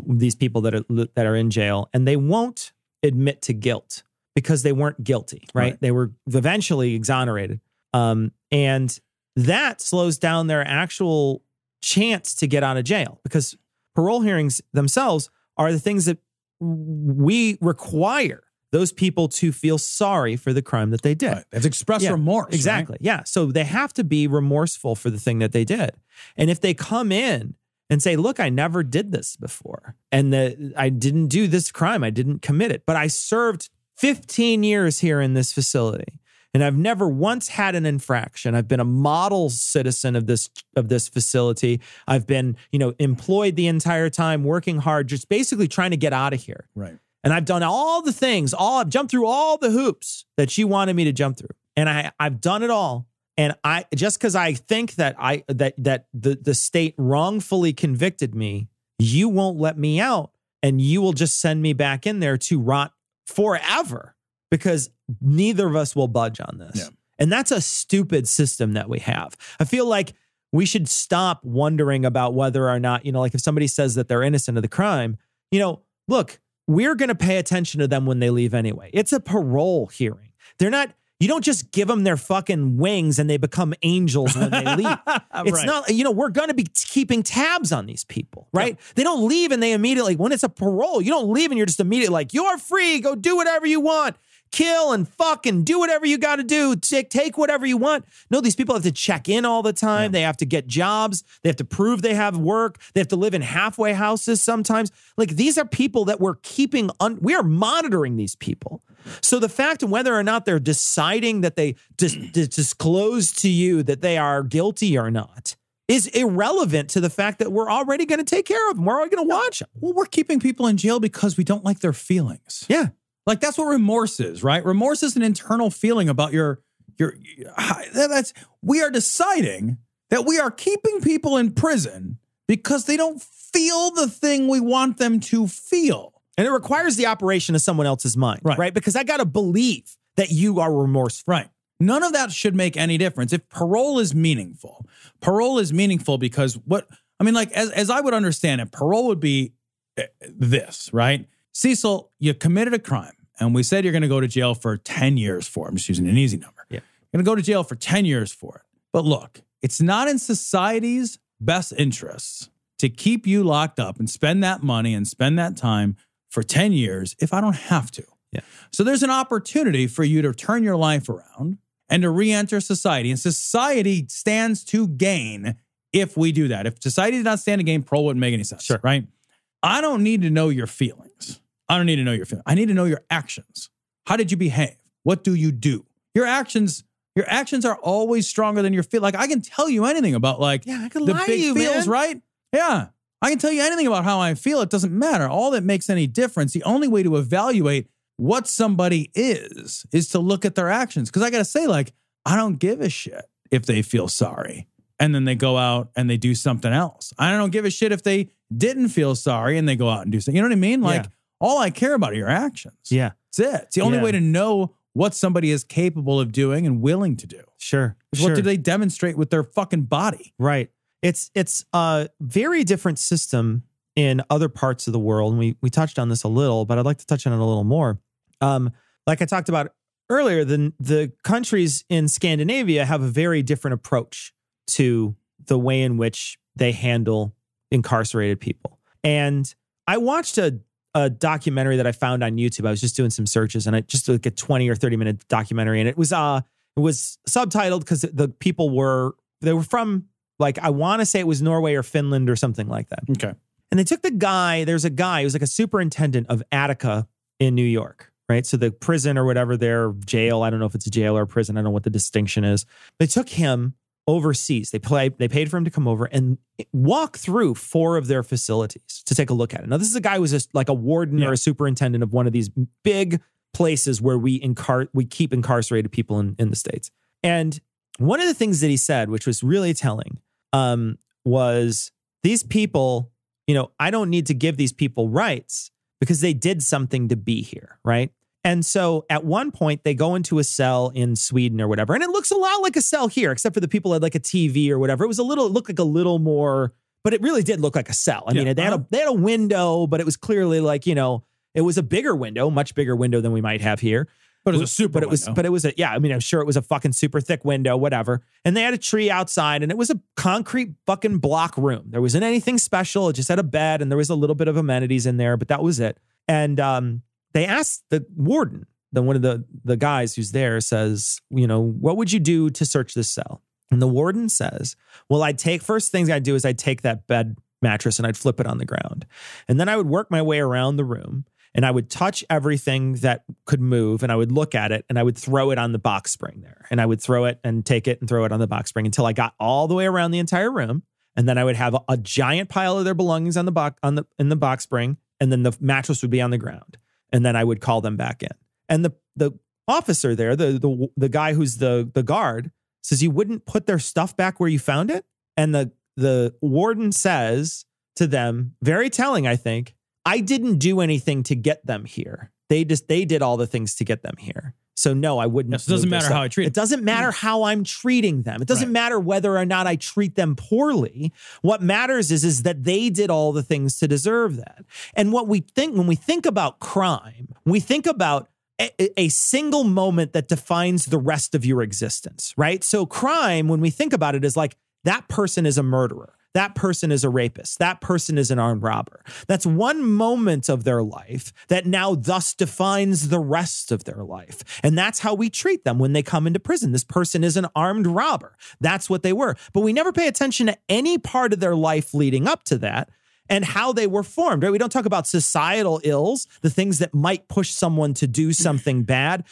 these people that are in jail, and they won't admit to guilt because they weren't guilty, right? They were eventually exonerated. And that slows down their actual chance to get out of jail, because parole hearings themselves are the things that we require those people to feel sorry for the crime that they did. Right. That's express remorse. Exactly. Right? Yeah. So they have to be remorseful for the thing that they did. And if they come in and say, look, I never did this before, and I didn't do this crime, I didn't commit it, but I served 15 years here in this facility, and I've never once had an infraction. I've been a model citizen of this facility. I've been, employed the entire time, working hard, just basically trying to get out of here. Right. And I've done all the things, I've jumped through all the hoops that you wanted me to jump through. And I've done it all. And just because I think that the state wrongfully convicted me, you won't let me out, and you will just send me back in there to rot forever, because neither of us will budge on this. Yeah. And that's a stupid system that we have. I feel like we should stop wondering about whether or not, like if somebody says that they're innocent of the crime, look, we're going to pay attention to them when they leave anyway. It's a parole hearing. You don't just give them their fucking wings and they become angels when they leave. It's not, we're going to be keeping tabs on these people, right? Yeah. They don't leave and they immediately, when it's a parole, you don't leave and you're just immediately like, you're free, go do whatever you want. Kill and fuck and do whatever you got to do. Take whatever you want. No, these people have to check in all the time. Yeah. They have to get jobs. They have to prove they have work. They have to live in halfway houses sometimes. Like, these are people that we're keeping, we are monitoring these people. So the fact of whether or not they're deciding that they disclose to you that they are guilty or not is irrelevant to the fact that we're already going to take care of them. We're already going to watch them. Well, we're keeping people in jail because we don't like their feelings. Yeah. Like, that's what remorse is, right? Remorse is an internal feeling about we are deciding that we are keeping people in prison because they don't feel the thing we want them to feel. And it requires the operation of someone else's mind, right? Because I got to believe that you are remorseful. Right. None of that should make any difference. If parole is meaningful because as I would understand it, parole would be this, right? Cecil, you committed a crime, and we said you're going to go to jail for 10 years for it. I'm just using an easy number. Yeah. You're going to go to jail for 10 years for it. But look, it's not in society's best interests to keep you locked up and spend that money and spend that time for 10 years if I don't have to. Yeah. So there's an opportunity for you to turn your life around and to re-enter society. And society stands to gain if we do that. If society did not stand to gain, parole wouldn't make any sense. Sure. Right? I don't need to know your feelings. I need to know your actions. How did you behave? What do you do? Your actions are always stronger than your feel. Like, I can tell you anything about I can the lie big to you, feels, man. right? Yeah. I can tell you anything about how I feel. It doesn't matter. All that makes any difference, the only way to evaluate what somebody is to look at their actions. Because I got to say, I don't give a shit if they feel sorry and then they go out and they do something else. I don't give a shit if they didn't feel sorry and they go out and do something. You know what I mean? All I care about are your actions. Yeah. That's it. It's the only way to know what somebody is capable of doing and willing to do. Sure. What do they demonstrate with their fucking body? Right. It's a very different system in other parts of the world. And we touched on this a little, but I'd like to touch on it a little more. Like I talked about earlier, the countries in Scandinavia have a very different approach to the way in which they handle incarcerated people. And I watched a documentary that I found on YouTube. I was just doing some searches, and I just like a 20 or 30 minute documentary. And it was subtitled because the people were from, I want to say it was Norway or Finland or something like that. Okay. And they took there's a guy who was like a superintendent of Attica in New York, right? So the prison or whatever, their jail, I don't know if it's a jail or a prison. I don't know what the distinction is. They took him overseas. They paid for him to come over and walk through 4 of their facilities to take a look at it. Now, this is a guy who was like a warden or a superintendent of one of these big places where we keep incarcerated people in the States. And one of the things that he said, which was really telling, was these people, I don't need to give these people rights because they did something to be here, right? And so at one point they go into a cell in Sweden or whatever, and it looks a lot like a cell here, except for the people had like a TV or whatever. It looked like a little more, but it really did look like a cell. I mean, they had a window, but it was clearly like, it was a bigger window, much bigger window than we might have here. But it was a super window. But it was I'm sure it was a fucking super thick window, whatever. And they had a tree outside, and it was a concrete fucking block room. There wasn't anything special. It just had a bed, and there was a little bit of amenities in there, but that was it. And they asked the warden, one of the guys who's there says, what would you do to search this cell? And the warden says, well, first things I'd do is I'd take that bed mattress and I'd flip it on the ground. And then I would work my way around the room. And I would touch everything that could move, and I would look at it, and I would throw it on the box spring there. And I would throw it and take it and throw it on the box spring until I got all the way around the entire room. And then I would have a giant pile of their belongings in the box spring, and then the mattress would be on the ground. And then I would call them back in. And the officer there, the guy who's the guard, says, you wouldn't put their stuff back where you found it? And the warden says to them, very telling, I think, I didn't do anything to get them here. They did all the things to get them here. So no, I wouldn't. Yes, it doesn't matter how I treat them. It doesn't matter how I'm treating them. It doesn't matter whether or not I treat them poorly. What matters is that they did all the things to deserve that. And what we think when we think about crime, we think about a single moment that defines the rest of your existence, right? So crime, when we think about it, is like that person is a murderer. That person is a rapist. That person is an armed robber. That's one moment of their life that now thus defines the rest of their life. And that's how we treat them when they come into prison. This person is an armed robber. That's what they were. But we never pay attention to any part of their life leading up to that and how they were formed, right? We don't talk about societal ills, the things that might push someone to do something bad.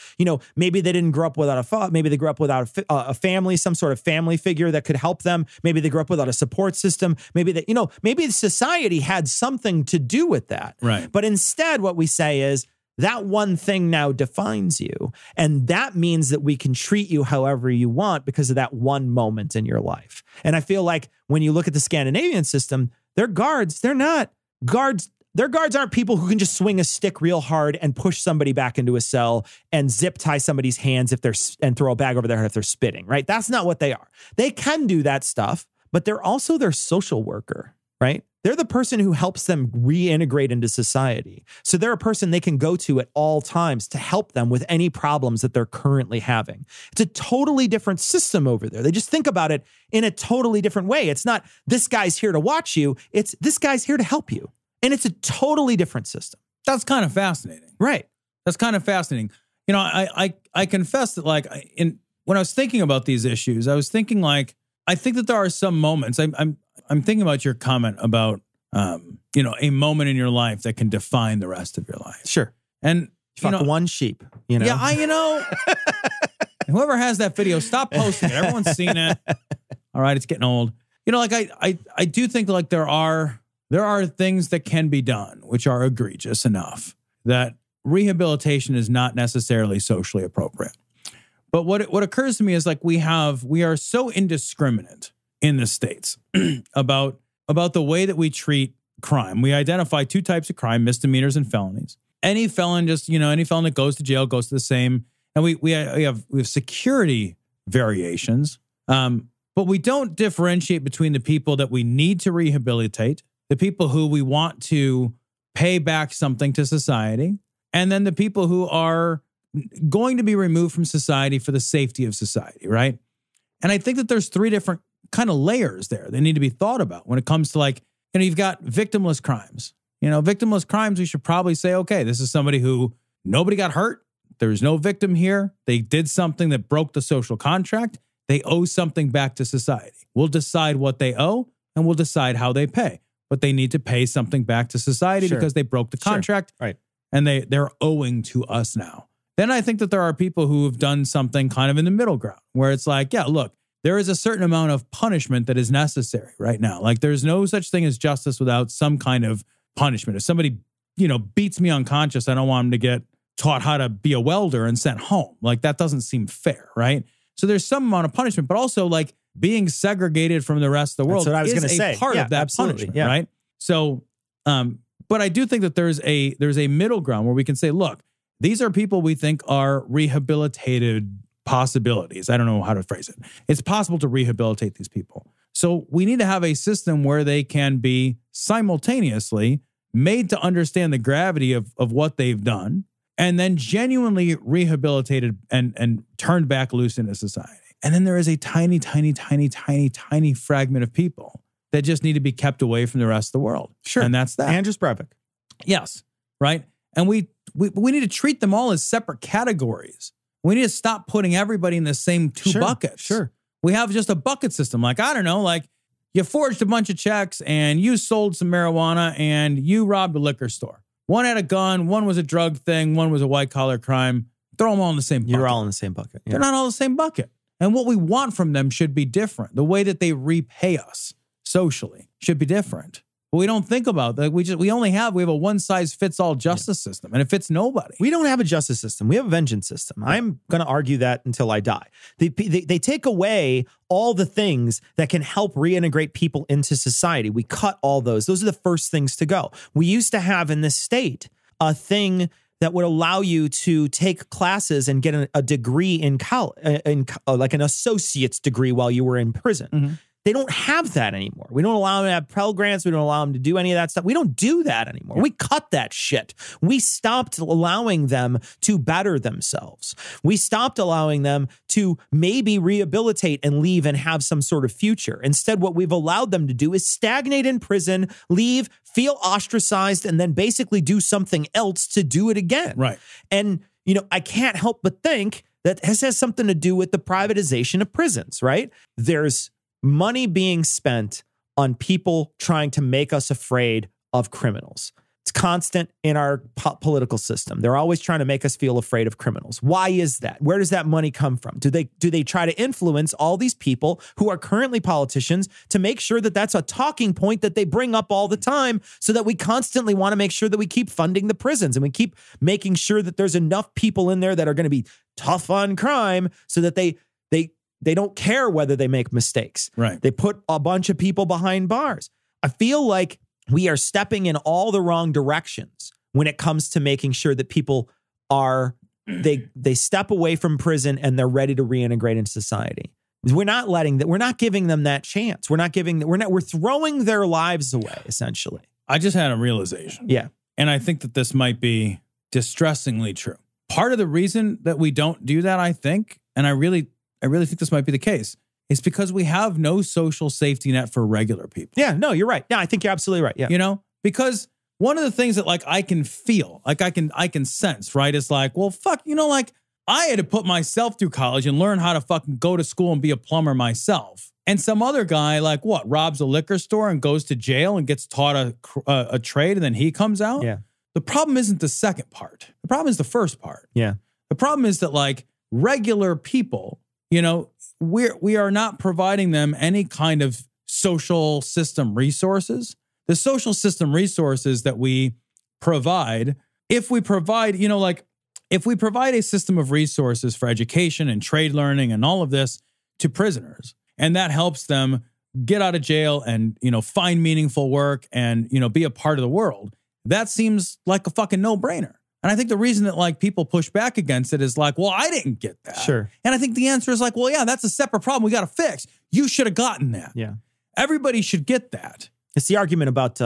Maybe they didn't grow up without a father. Maybe they grew up without a family, some sort of family figure that could help them. Maybe they grew up without a support system. Maybe maybe society had something to do with that. Right. But instead, what we say is, that one thing now defines you. And that means that we can treat you however you want because of that one moment in your life. And I feel like when you look at the Scandinavian system, their guards, they're not guards. Their guards aren't people who can just swing a stick real hard and push somebody back into a cell and zip tie somebody's hands and throw a bag over their head if they're spitting, right? That's not what they are. They can do that stuff, but they're also their social worker, right? They're the person who helps them reintegrate into society. So they're a person they can go to at all times to help them with any problems that they're currently having. It's a totally different system over there. They just think about it in a totally different way. It's not this guy's here to watch you. It's this guy's here to help you. And it's a totally different system. That's kind of fascinating. Right. That's kind of fascinating. I confess that when I was thinking about these issues, I was thinking I think that there are some moments. I'm thinking about your comment about, a moment in your life that can define the rest of your life. Sure. And one sheep, Yeah, whoever has that video, stop posting it. Everyone's seen it. All right, it's getting old. I do think there are things that can be done which are egregious enough that rehabilitation is not necessarily socially appropriate. But what occurs to me is we are so indiscriminate in the States about the way that we treat crime. We identify 2 types of crime, misdemeanors and felonies. Any felon any felon that goes to jail goes to the same. And we have security variations, but we don't differentiate between the people that we need to rehabilitate, the people who we want to pay back something to society, and then the people who are going to be removed from society for the safety of society, right? And I think that there's 3 different kind of layers there that need to be thought about when it comes to you've got victimless crimes. Victimless crimes, we should probably say, okay, this is somebody who nobody got hurt. There's no victim here. They did something that broke the social contract. They owe something back to society. We'll decide what they owe and we'll decide how they pay. But they need to pay something back to society because they broke the contract. Sure. Right. And they're owing to us now. Then I think that there are people who have done something kind of in the middle ground where it's look, there is a certain amount of punishment that is necessary right now. Like there's no such thing as justice without some kind of punishment. If somebody, beats me unconscious, I don't want them to get taught how to be a welder and sent home. Like that doesn't seem fair, right? So there's some amount of punishment, but also like being segregated from the rest of the world That's what I was is gonna say. part of that Absolutely. punishment, right? So, but I do think that there's a middle ground where we can say, look, these are people we think are rehabilitated possibilities. I don't know how to phrase it. It's possible to rehabilitate these people. So we need to have a system where they can be simultaneously made to understand the gravity of what they've done and then genuinely rehabilitated and turned back loose into society. And then there is a tiny, tiny, tiny, tiny, tiny fragment of people that just need to be kept away from the rest of the world. Sure. And that's that. Andrews Breivik. Yes. Right. And we need to treat them all as separate categories. We need to stop putting everybody in the same two buckets. Sure. We have just a bucket system. Like, I don't know, like you forged a bunch of checks and you sold some marijuana and you robbed a liquor store. One had a gun, one was a drug thing, one was a white collar crime. Throw them all in the same bucket. You're all in the same bucket. Yeah. They're not all in the same bucket. And what we want from them should be different. The way that they repay us socially should be different. But we don't think about that. We have a one size fits all justice system, and it fits nobody. We don't have a justice system. We have a vengeance system. I'm going to argue that until I die. They take away all the things that can help reintegrate people into society. We cut all those. Those are the first things to go. We used to have in this state a thing that would allow you to take classes and get a degree in college, like an associate's degree while you were in prison. Mm-hmm. They don't have that anymore. We don't allow them to have Pell Grants. We don't allow them to do any of that stuff. We don't do that anymore. We cut that shit. We stopped allowing them to better themselves. We stopped allowing them to maybe rehabilitate and leave and have some sort of future. Instead, what we've allowed them to do is stagnate in prison, leave, feel ostracized, and then basically do something else to do it again. Right. And, I can't help but think that this has something to do with the privatization of prisons, right? There's money being spent on people trying to make us afraid of criminals. It's constant in our political system. They're always trying to make us feel afraid of criminals. Why is that? Where does that money come from? Do they try to influence all these people who are currently politicians to make sure that that's a talking point that they bring up all the time so that we constantly want to make sure that we keep funding the prisons and we keep making sure that there's enough people in there that are going to be tough on crime so that they don't care whether they make mistakes. Right. They put a bunch of people behind bars. I feel like we are stepping in all the wrong directions when it comes to making sure that people are, they step away from prison and they're ready to reintegrate into society. We're not giving them that chance. We're throwing their lives away, essentially. I just had a realization. Yeah. And I think that this might be distressingly true. Part of the reason that we don't do that, I think, and I really think this might be the case, is because we have no social safety net for regular people. Yeah, no, you're right. Yeah, I think you're absolutely right. Yeah. Because one of the things that like I can feel, like I can sense, right, is like, well, fuck, like I had to put myself through college and learn how to fucking go to school and be a plumber myself. And some other guy like robs a liquor store and goes to jail and gets taught a trade and then he comes out. Yeah. The problem isn't the second part. The problem is the first part. Yeah. The problem is that like regular people, we are not providing them any kind of social system resources. The social system resources that we provide, if we provide a system of resources for education and trade learning and all of this to prisoners, and that helps them get out of jail and, find meaningful work and, be a part of the world, that seems like a fucking no-brainer. And I think the reason that like people push back against it is like, well, I didn't get that. Sure. And I think the answer is like, well, yeah, that's a separate problem we got to fix. You should have gotten that. Yeah. Everybody should get that. It's the argument about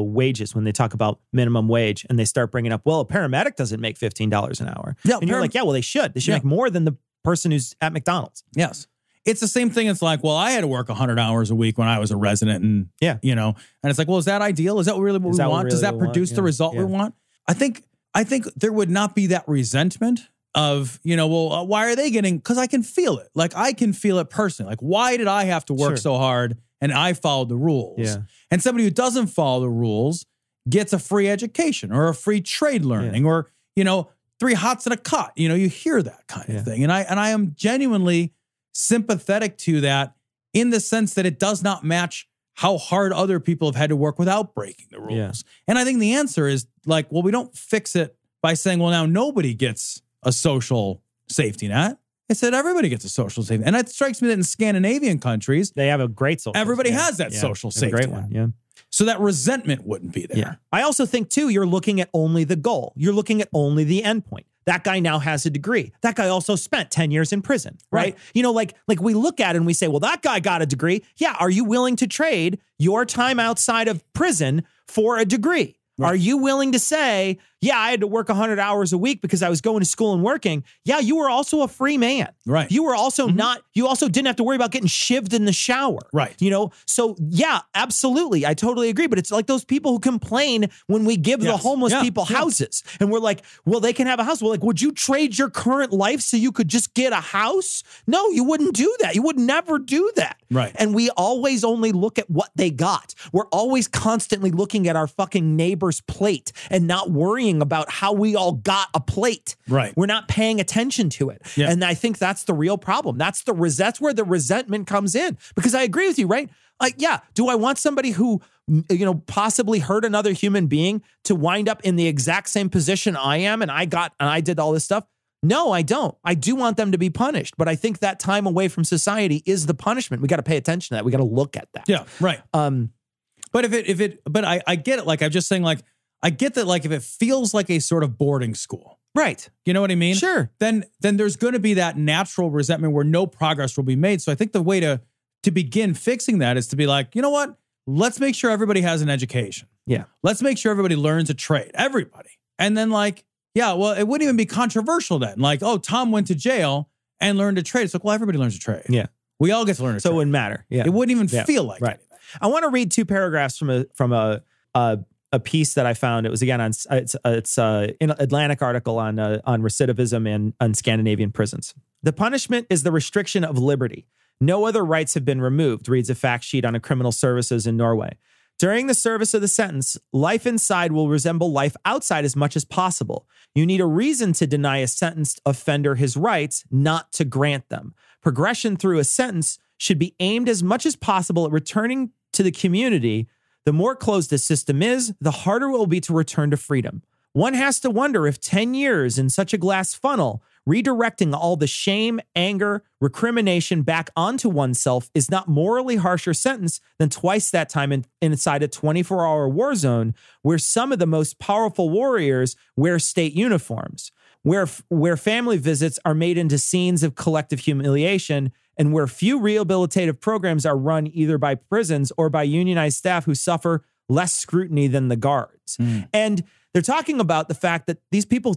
wages when they talk about minimum wage and they start bringing up, well, a paramedic doesn't make $15 an hour. Yeah, and you're like, yeah, well, they should. They should make more than the person who's at McDonald's. Yes. It's the same thing. It's like, well, I had to work 100 hours a week when I was a resident and, and it's like, well, is that ideal? Is that really what we want? Does that produce the result we want? I think there would not be that resentment of, why are they getting, because I can feel it. Like I can feel it personally. Like, why did I have to work so hard and I followed the rules? Yeah. And somebody who doesn't follow the rules gets a free education or a free trade learning or, 3 hots and a cot. You hear that kind of thing. And I am genuinely sympathetic to that in the sense that it does not match how hard other people have had to work without breaking the rules. Yeah. And I think the answer is like, well, we don't fix it by saying, well, now nobody gets a social safety net. It's that everybody gets a social safety net. And it strikes me that in Scandinavian countries, They have a great social everybody safety net. has that social They have safety a great net. one, yeah. So that resentment wouldn't be there. Yeah. I also think, too, you're looking at only the goal. You're looking at only the endpoint. That guy now has a degree. That guy also spent 10 years in prison, right? You know, like we look at it and we say, well, that guy got a degree. Yeah. Are you willing to trade your time outside of prison for a degree? Right. Are you willing to say, yeah, I had to work 100 hours a week because I was going to school and working. Yeah, you were also a free man. Right. You were also you also didn't have to worry about getting shivved in the shower. Right. You know, so yeah, absolutely. I totally agree. But it's like those people who complain when we give the homeless people houses and we're like, well, they can have a house. We're like, would you trade your current life so you could just get a house? No, you wouldn't do that. You would never do that. Right. And we always only look at what they got. We're always constantly looking at our fucking neighbor's plate and not worrying about how we all got a plate. Right. We're not paying attention to it. Yeah. And I think that's the real problem. That's where the resentment comes in. Because I agree with you, right? Like, yeah, do I want somebody who, you know, possibly hurt another human being to wind up in the exact same position I am and I did all this stuff? No, I don't. I do want them to be punished, but I think that time away from society is the punishment. We got to pay attention to that. We got to look at that. Yeah, right. But I get it. Like, I'm just saying, like, I get that, like, if it feels like a sort of boarding school. Right. You know what I mean? Sure. Then there's going to be that natural resentment where no progress will be made. So I think the way to begin fixing that is to be like, you know what? Let's make sure everybody has an education. Yeah. Let's make sure everybody learns a trade. Everybody. And then, like, yeah, well, it wouldn't even be controversial then. Like, oh, Tom went to jail and learned a trade. It's like, well, everybody learns a trade. Yeah. We all get to learn a trade. So it wouldn't matter. Yeah. It wouldn't even feel like right. anything. I want to read 2 paragraphs from a piece that I found. It was again on it's an Atlantic article on recidivism and on Scandinavian prisons. The punishment is the restriction of liberty. No other rights have been removed, reads a fact sheet on a criminal services in Norway. During the service of the sentence, life inside will resemble life outside as much as possible. You need a reason to deny a sentenced offender his rights, not to grant them. Progression through a sentence should be aimed as much as possible at returning to the community. The more closed the system is, the harder it will be to return to freedom. One has to wonder if 10 years in such a glass funnel, redirecting all the shame, anger, recrimination back onto oneself is not morally harsher sentence than twice that time inside a 24-hour war zone where some of the most powerful warriors wear state uniforms, where family visits are made into scenes of collective humiliation, and where few rehabilitative programs are run either by prisons or by unionized staff who suffer less scrutiny than the guards. And they're talking about the fact that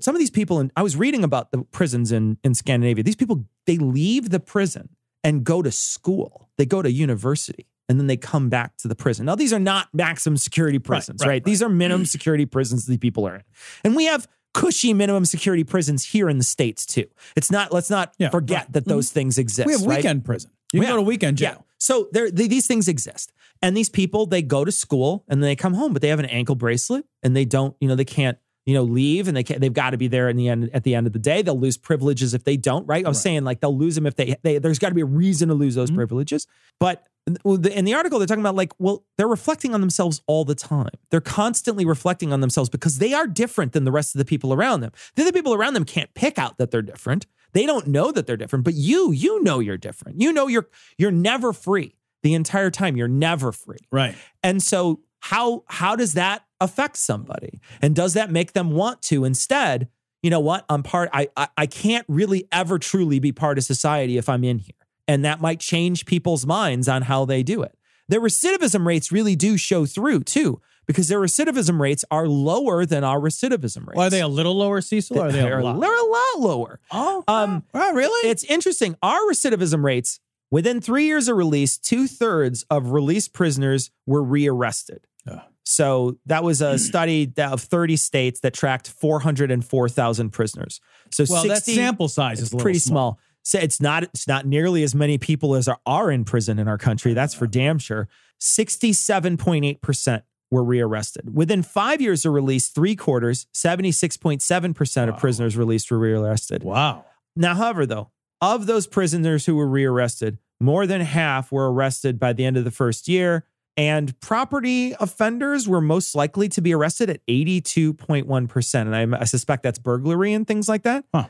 some of these people, and I was reading about the prisons in Scandinavia, these people, they leave the prison and go to school. They go to university and then they come back to the prison. Now, these are not maximum security prisons, right? These are minimum security prisons these people are in. And we have cushy minimum security prisons here in the States too. Let's not forget that those things exist. We have weekend prison. You can go to weekend jail. Yeah. So these things exist. And these people, they go to school and then they come home, but they have an ankle bracelet and they don't, they can't, leave, and they've got to be there at the end of the day. They'll lose privileges if they don't, right? I was saying, like, they'll lose them if there's got to be a reason to lose those privileges. But in the article, they're talking about, like, well, they're reflecting on themselves all the time. They're constantly reflecting on themselves because they are different than the rest of the people around them. The other people around them can't pick out that they're different. They don't know that they're different, but you know you're different. You know you're never free. The entire time, you're never free. Right. And so how does that affect somebody? And does that make them want to instead, you know what, I can't really ever truly be part of society if I'm in here. And that might change people's minds on how they do it. Their recidivism rates really do show through too, because their recidivism rates are lower than our recidivism rates. Well, are they a little lower, Cecil? Or are they a lot? They're a lot lower. Oh, really? It's interesting. Our recidivism rates, within 3 years of release, 2/3 of released prisoners were rearrested. So that was a study of 30 states that tracked 404,000 prisoners. So that sample size is pretty small. So it's not nearly as many people as are in prison in our country. That's for damn sure. 67.8% were rearrested. Within 5 years of release, 3/4, 76.7% of prisoners released were rearrested. Wow. Now, however, though, of those prisoners who were rearrested, more than half were arrested by the end of the first year. And property offenders were most likely to be arrested at 82.1%. And I suspect that's burglary and things like that. Huh.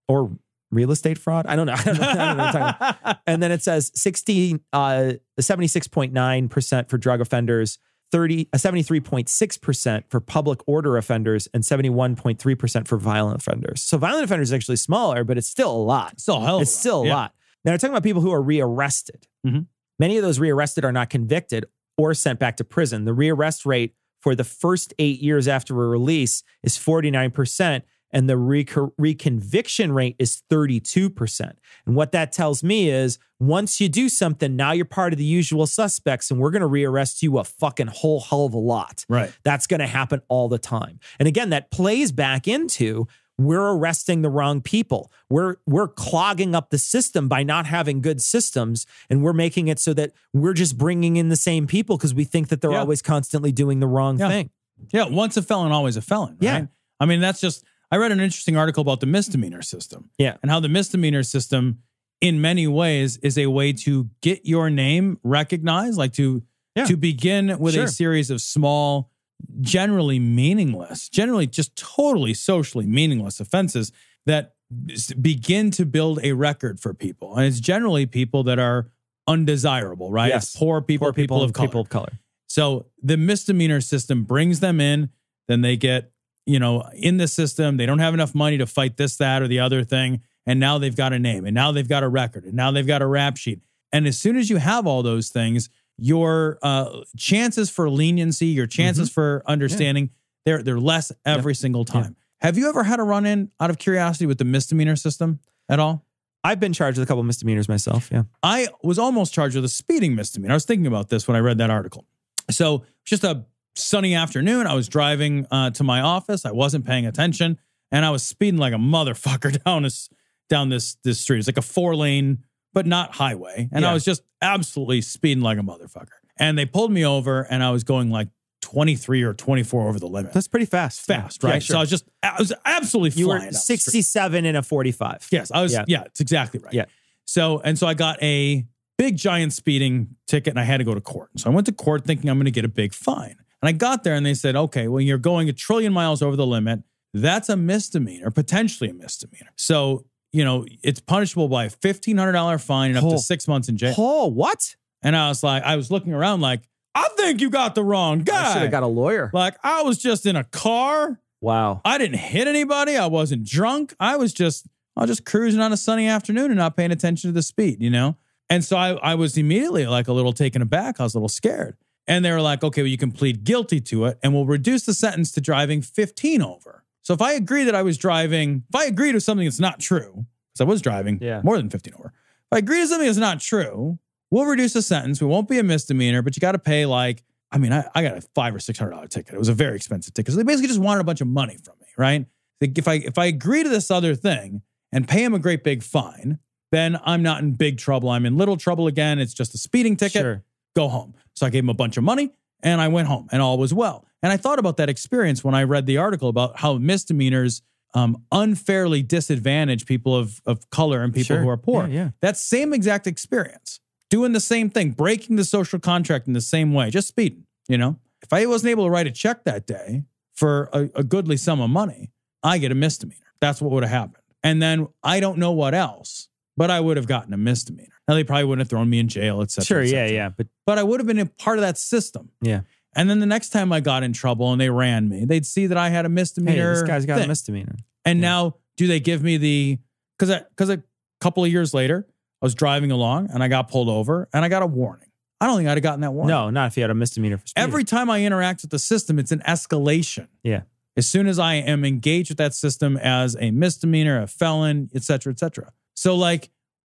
Or real estate fraud. I don't know. I don't know what I'm talking about. And then it says 76.9% for drug offenders, 73.6% for public order offenders, and 71.3% for violent offenders. So violent offenders is actually smaller, but it's still a lot. Still a hell of a lot. It's still a lot. Now, we're talking about people who are rearrested. Mhm. Many of those rearrested are not convicted or sent back to prison. The rearrest rate for the first 8 years after a release is 49%, and the reconviction rate is 32%. And what that tells me is once you do something, now you're part of the usual suspects, and we're going to rearrest you a fucking whole hell of a lot. Right. That's going to happen all the time. And again, that plays back into we're arresting the wrong people. We're clogging up the system by not having good systems, and we're making it so that we're just bringing in the same people because we think that they're always constantly doing the wrong thing. Yeah, once a felon, always a felon. Right? Yeah. I mean, that's just, I read an interesting article about the misdemeanor system. Yeah. And how the misdemeanor system, in many ways, is a way to get your name recognized, like to begin with a series of small, generally meaningless, generally just totally socially meaningless offenses that begin to build a record for people. And it's generally people that are undesirable, right? Yes. It's poor people of color. So the misdemeanor system brings them in, then they get, in the system, they don't have enough money to fight this, that, or the other thing. And now they've got a name, and now they've got a record, and now they've got a rap sheet. And as soon as you have all those things, your chances for leniency, your chances for understanding, they're less every single time. Yeah. Have you ever had a run-in, out of curiosity, with the misdemeanor system at all? I've been charged with a couple of misdemeanors myself, yeah. I was almost charged with a speeding misdemeanor. I was thinking about this when I read that article. So just a sunny afternoon, I was driving to my office. I wasn't paying attention, and I was speeding like a motherfucker down this street. It's like a 4-lane, but not highway. And I was just absolutely speeding like a motherfucker. And they pulled me over, and I was going like 23 or 24 over the limit. That's pretty fast. Fast, right? Yeah, sure. So I was absolutely flying. You were 67 in a 45. Yes, I was. Yeah, it's exactly right. Yeah. So I got a big giant speeding ticket, and I had to go to court. So I went to court thinking I'm going to get a big fine. And I got there, and they said, okay, well, you're going 1 trillion miles over the limit. That's a misdemeanor, potentially a misdemeanor. So, it's punishable by a $1,500 fine and up to 6 months in jail. Oh, what? And I was looking around like, I think you got the wrong guy. I should have got a lawyer. Like, I was just in a car. Wow. I didn't hit anybody. I wasn't drunk. I was just cruising on a sunny afternoon and not paying attention to the speed, And so I was immediately like a little taken aback. I was a little scared. And they were like, okay, well, you can plead guilty to it, and we'll reduce the sentence to driving 15 over. So if I agree that I was driving, if I agree to something that's not true, because I was driving more than 15 over. If I agree to something that's not true, we'll reduce the sentence. We won't be a misdemeanor, but you got to pay I got a $500 or $600 ticket. It was a very expensive ticket. So they basically just wanted a bunch of money from me, right? Like if I agree to this other thing and pay him a great big fine, then I'm not in big trouble. I'm in little trouble again. It's just a speeding ticket. Sure. Go home. So I gave him a bunch of money, and I went home, and all was well. And I thought about that experience when I read the article about how misdemeanors unfairly disadvantage people of color and people who are poor. Yeah. That same exact experience, doing the same thing, breaking the social contract in the same way, just speeding, If I wasn't able to write a check that day for a goodly sum of money, I get a misdemeanor. That's what would have happened. And then I don't know what else, but I would have gotten a misdemeanor. Now, they probably wouldn't have thrown me in jail, et cetera. Sure, et cetera. yeah. But I would have been a part of that system. Yeah. And then the next time I got in trouble and they ran me, they'd see that I had a misdemeanor. Hey, this guy's got thing. a misdemeanor. And now, do they give me because a couple of years later, I was driving along and I got pulled over and I got a warning. I don't think I'd have gotten that warning. No, not if you had a misdemeanor for speeding. Every time I interact with the system, it's an escalation. Yeah. As soon as I am engaged with that system as a misdemeanor, a felon, et cetera, et cetera. So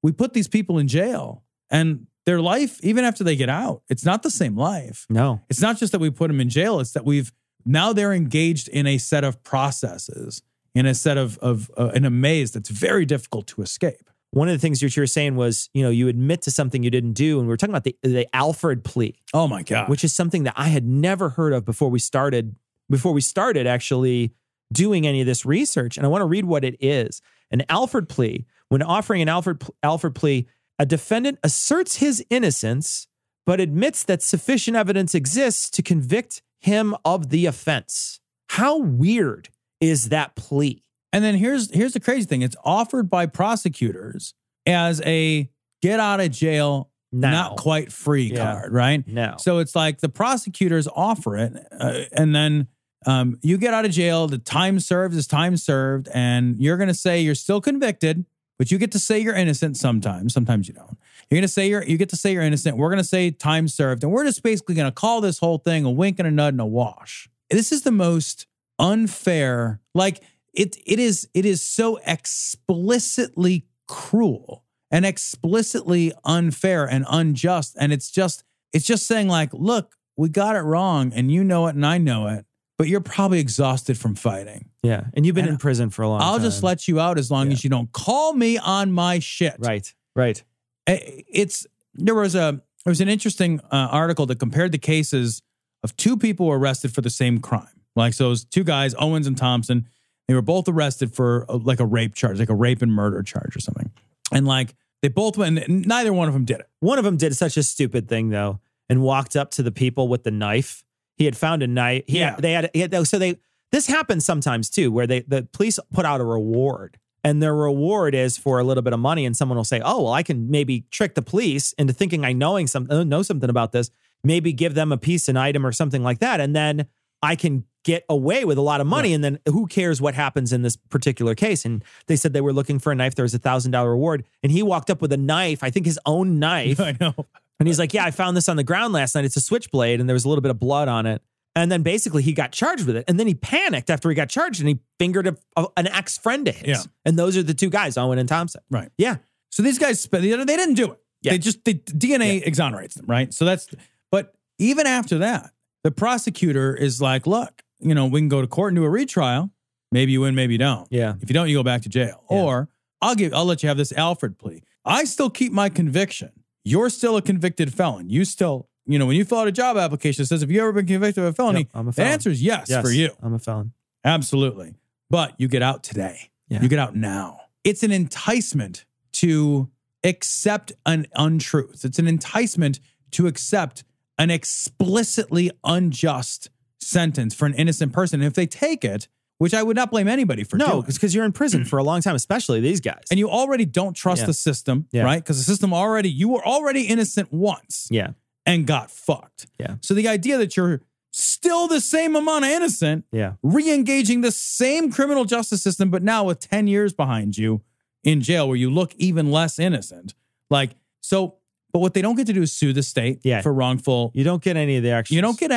we put these people in jail, and their life, even after they get out, it's not the same life. No. It's not just that we put them in jail. It's that now they're engaged in a set of processes, in a set in a maze that's very difficult to escape. One of the things that you were saying was, you admit to something you didn't do. And we were talking about the Alford plea. Oh my God. Which is something that I had never heard of before we started actually doing any of this research. And I want to read what it is. An Alford plea, When offering an Alford plea, a defendant asserts his innocence, but admits that sufficient evidence exists to convict him of the offense. How weird is that plea? And then here's the crazy thing. It's offered by prosecutors as a get out of jail, not quite free card, right? No. So it's like the prosecutors offer it, and then you get out of jail, the time served is time served, and you're going to say you're still convicted, but you get to say you're innocent sometimes. Sometimes you don't. You're going to say you get to say you're innocent. We're going to say time served, and we're just basically going to call this whole thing a wink and a nut and a wash. This is the most unfair, like it is so explicitly cruel and explicitly unfair and unjust. And it's just saying like, look, we got it wrong and you know it and I know it, but you're probably exhausted from fighting. Yeah. And you've been in prison for a long time. I'll just let you out as long as you don't call me on my shit. Right. There was an interesting article that compared the cases of two people who were arrested for the same crime. Like, so it was two guys, Owens and Thompson. They were both arrested for like a rape charge, like a rape and murder charge or something. And like they both went, and neither one of them did it. One of them did such a stupid thing though, and walked up to the people with the knife. He had found a knife. This happens sometimes too, where the police put out a reward, and their reward is for a little bit of money, and someone will say, oh, well, I can maybe trick the police into thinking I know something about this, maybe give them a piece, an item or something like that. And then I can get away with a lot of money. Right. And then who cares what happens in this particular case? And they said they were looking for a knife. There was $1,000 reward. And he walked up with a knife, I think his own knife. I know. And he's like, yeah, I found this on the ground last night. It's a switchblade. And there was a little bit of blood on it. And then basically he got charged with it. And then he panicked after he got charged and he fingered an ex-friend of his. Yeah. And those are the two guys, Owen and Thompson. Right. Yeah. So these guys, they didn't do it. Yeah. They DNA exonerates them, right? So but even after that, the prosecutor is like, look, we can go to court and do a retrial. Maybe you win, maybe you don't. Yeah. If you don't, you go back to jail. Yeah. Or I'll let you have this Alford plea. I still keep my conviction. You're still a convicted felon. You still, when you fill out a job application, it says, have you ever been convicted of a felony? Yep, I'm a the felon. answer is yes for you. I'm a felon. Absolutely. But you get out today. Yeah. You get out now. It's an enticement to accept an untruth. It's an enticement to accept an explicitly unjust sentence for an innocent person. And if they take it, which I would not blame anybody for doing. No, it's because you're in prison for a long time, especially these guys. And you already don't trust the system, right? Because the system you were already innocent once and got fucked. Yeah. So the idea that you're still the same amount of innocent, re-engaging the same criminal justice system, but now with 10 years behind you in jail where you look even less innocent. But what they don't get to do is sue the state for wrongful. You don't get any of the extras. You don't get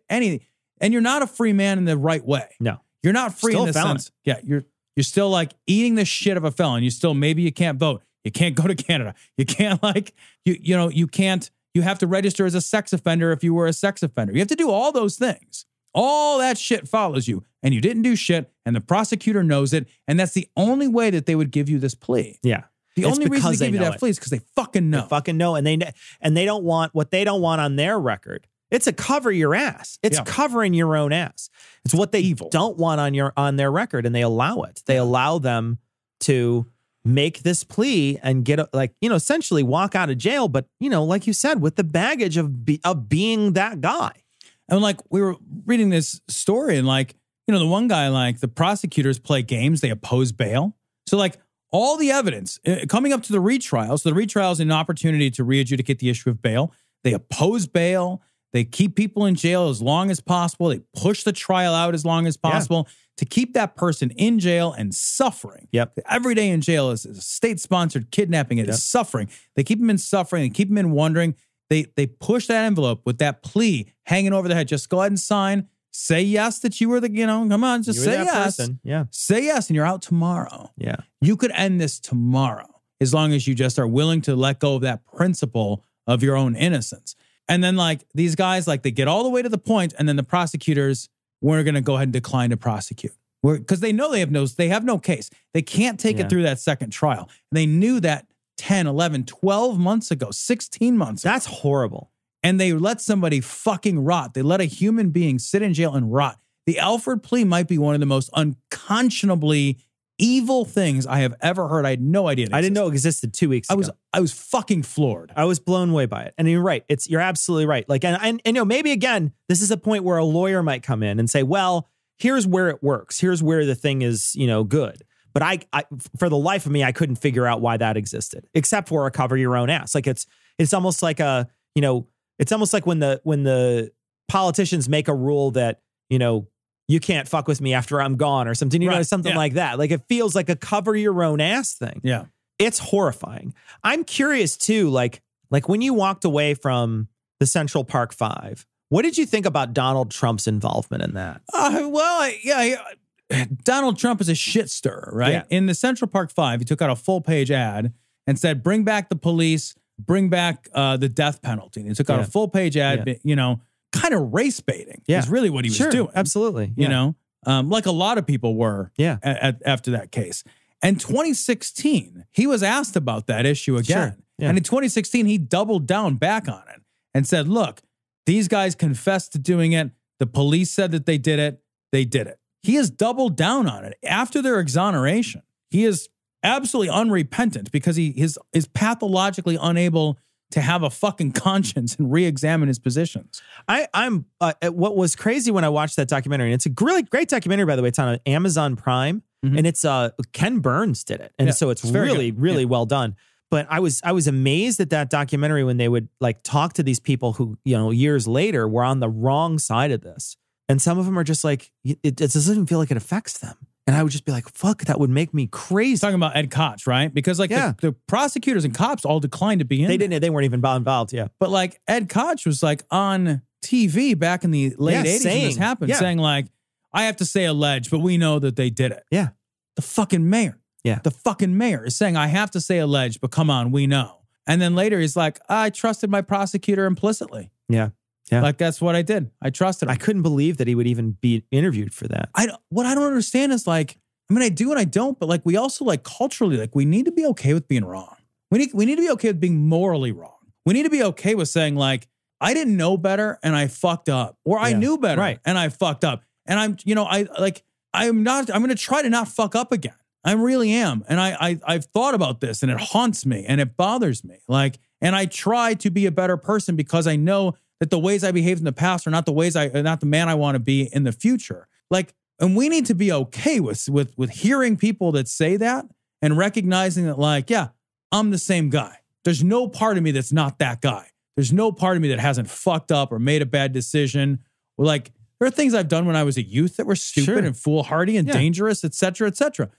any. And you're not a free man in the right way. No. You're not free Still in the a felon. sense. Yeah, you're still like eating the shit of a felon. Maybe you can't vote. You can't go to Canada. You can't you have to register as a sex offender if you were a sex offender. You have to do all those things. All that shit follows you, and you didn't do shit, and the prosecutor knows it, and that's the only way that they would give you this plea. Yeah. The only reason they give you that plea is because they fucking know. They fucking know, and they don't want what they don't want on their record. It's a cover your ass. It's covering your own ass. It's what they don't want on their record, and they allow it. They allow them to make this plea and get essentially walk out of jail. But like you said, with the baggage of being that guy. And we were reading this story, and the one guy, the prosecutors play games. They oppose bail. So all the evidence coming up to the retrial. So the retrial is an opportunity to re-adjudicate the issue of bail. They oppose bail. They keep people in jail as long as possible. They push the trial out as long as possible to keep that person in jail and suffering. Yep. Every day in jail is a state-sponsored kidnapping. It is suffering. They keep them in suffering. They keep them in wondering. They push that envelope with that plea hanging over their head. Just go ahead and sign. Say yes that you were come on, just say yes. Person. Yeah. Say yes, and you're out tomorrow. Yeah. You could end this tomorrow as long as you just are willing to let go of that principle of your own innocence. And then these guys, they get all the way to the point, and then the prosecutors, we're going to go ahead and decline to prosecute. Because they know they have no case. They can't take it through that second trial. And they knew that 10, 11, 12 months ago, 16 months ago. That's horrible. And they let somebody fucking rot. They let a human being sit in jail and rot. The Alford plea might be one of the most unconscionably evil things I have ever heard. I had no idea. I didn't know it existed 2 weeks ago. I was fucking floored. I was blown away by it. And you're right. You're absolutely right. Like, and you know, maybe again, this is a point where a lawyer might come in and say, well, here's where it works. Here's where the thing is, you know, good. But I for the life of me, I couldn't figure out why that existed, except for a cover your own ass. Like it's almost like it's almost like when the politicians make a rule that, you know, you can't fuck with me after I'm gone or something, you know, something like that. Like it feels like a cover your own ass thing. Yeah. It's horrifying. I'm curious too, like when you walked away from the Central Park 5, what did you think about Donald Trump's involvement in that? Donald Trump is a shit stirrer, right? Yeah. In the Central Park 5, he took out a full-page ad and said, bring back the police, bring back the death penalty. And he took out a full-page ad, you know, kind of race baiting is really what he was doing. Absolutely. You know, like a lot of people were after that case. And 2016, he was asked about that issue again. Sure. Yeah. And in 2016, he doubled down back on it and said, look, these guys confessed to doing it. The police said that they did it. They did it. He has doubled down on it. After their exoneration, he is absolutely unrepentant because he is pathologically unable to have a fucking conscience and re-examine his positions. I'm what was crazy when I watched that documentary, and it's a really great documentary, by the way. It's on Amazon Prime, and it's Ken Burns did it, and so it's really well done. But I was amazed at that documentary when they would like talk to these people who, you know, years later were on the wrong side of this, and some of them are just like, it doesn't even feel like it affects them. And I would just be like, fuck, that would make me crazy. Talking about Ed Koch, right? Because like the prosecutors and cops all declined to be in. They weren't even involved, But like Ed Koch was like on TV back in the late 80s when this happened, saying like, I have to say alleged, but we know that they did it. Yeah. The fucking mayor. Yeah. The fucking mayor is saying, I have to say alleged, but come on, we know. And then later he's like, I trusted my prosecutor implicitly. Yeah. Yeah. Like that's what I did. I trusted him. I couldn't believe that he would even be interviewed for that. What I don't understand is like, I mean, I do and I don't, but like we also like culturally, like we need to be okay with being wrong. We need to be okay with being morally wrong. We need to be okay with saying like, I didn't know better and I fucked up, or I knew better and I fucked up. And I'm going to try to not fuck up again. I really am. And I've thought about this and it haunts me and it bothers me. Like, and I try to be a better person because I know that the ways I behaved in the past are not the man I want to be in the future. Like, and we need to be okay with hearing people that say that and recognizing that like, yeah, I'm the same guy. There's no part of me that's not that guy. There's no part of me that hasn't fucked up or made a bad decision. Or like, there are things I've done when I was a youth that were stupid and foolhardy and dangerous, et cetera, et cetera.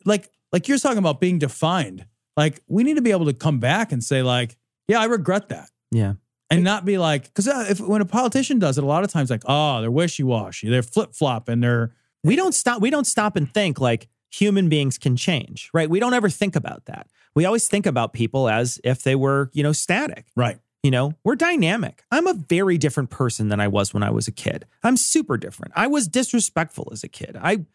Like you're talking about being defined. Like, we need to be able to come back and say like, yeah, I regret that. Yeah. And not be like, because when a politician does it, a lot of times like, oh, they're wishy-washy, they're flip-flop, and we don't stop and think like human beings can change, right? We don't ever think about that. We always think about people as if they were, you know, static. Right. You know, we're dynamic. I'm a very different person than I was when I was a kid. I'm super different. I was disrespectful as a kid. I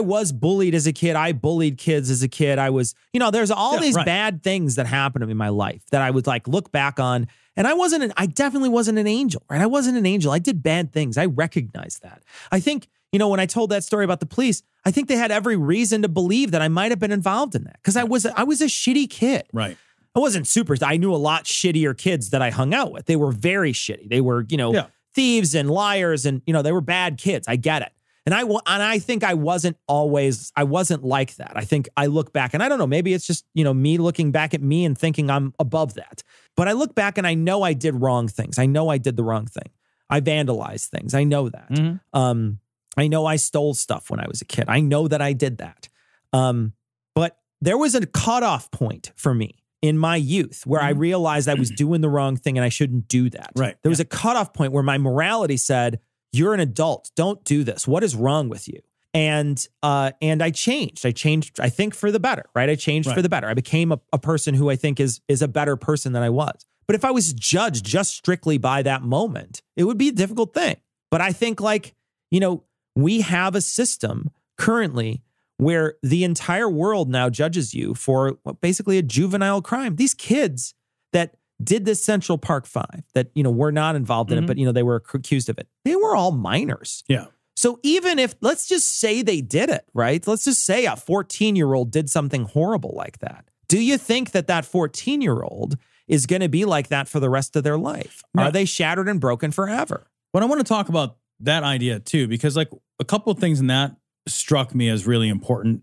was bullied as a kid. I bullied kids as a kid. I was, you know, there's all these bad things that happened to me in my life that I would like look back on. And I definitely wasn't an angel, right? I wasn't an angel. I did bad things. I recognize that. I think, you know, when I told that story about the police, I think they had every reason to believe that I might have been involved in that because I was a shitty kid. Right. I wasn't super. I knew a lot shittier kids that I hung out with. They were very shitty. They were, you know, thieves and liars and, you know, they were bad kids. I get it. And I think I wasn't like that. I think I look back and I don't know, maybe it's just, you know, me looking back at me and thinking I'm above that. But I look back and I know I did wrong things. I know I did the wrong thing. I vandalized things. I know that. Mm-hmm. I know I stole stuff when I was a kid. I know that I did that. But there was a cutoff point for me in my youth where I realized I was doing the wrong thing and I shouldn't do that. Right. There was a cutoff point where my morality said, you're an adult. Don't do this. What is wrong with you? And I changed. I think, for the better, right? I changed for the better. I became a person who I think is a better person than I was. But if I was judged just strictly by that moment, it would be a difficult thing. But I think, like, you know, we have a system currently where the entire world now judges you for basically a juvenile crime. These kids that did this Central Park 5 that, you know, were not involved in it, but, you know, they were accused of it. They were all minors. Yeah. So even if, let's just say they did it, right? Let's just say a 14-year-old did something horrible like that. Do you think that 14-year-old is going to be like that for the rest of their life? No. Are they shattered and broken forever? But I want to talk about that idea too, because like a couple of things in that struck me as really important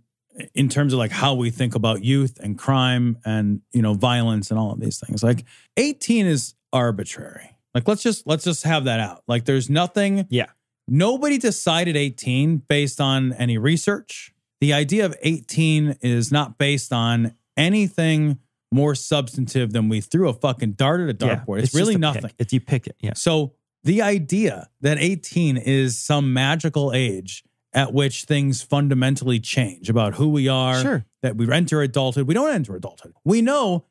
in terms of like how we think about youth and crime and, you know, violence and all of these things. Like 18 is arbitrary. Like, let's just have that out. Like, there's nothing. Yeah. Nobody decided 18 based on any research. The idea of 18 is not based on anything more substantive than we threw a fucking dart at a dartboard. It's really nothing. You pick it. Yeah. So the idea that 18 is some magical age at which things fundamentally change about who we are, Sure. that we enter adulthood, we don't enter adulthood. We know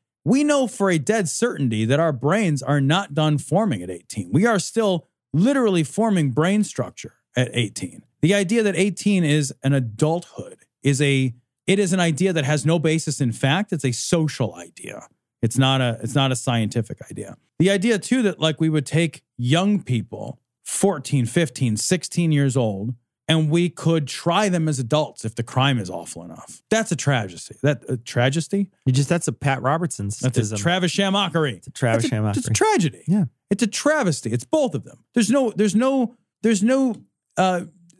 for a dead certainty that our brains are not done forming at 18. We are still literally forming brain structure at 18. The idea that 18 is an adulthood is an idea that has no basis in fact. It's a social idea. It's not a scientific idea. The idea too that like we would take young people, 14, 15, 16 years old, and we could try them as adults if the crime is awful enough. That's a tragedy. Tragedy? That's a Pat Robertson's. That's a Travis Shamockery. It's a Travis Shamockery. It's a tragedy. Yeah. It's a travesty. It's both of them. There's no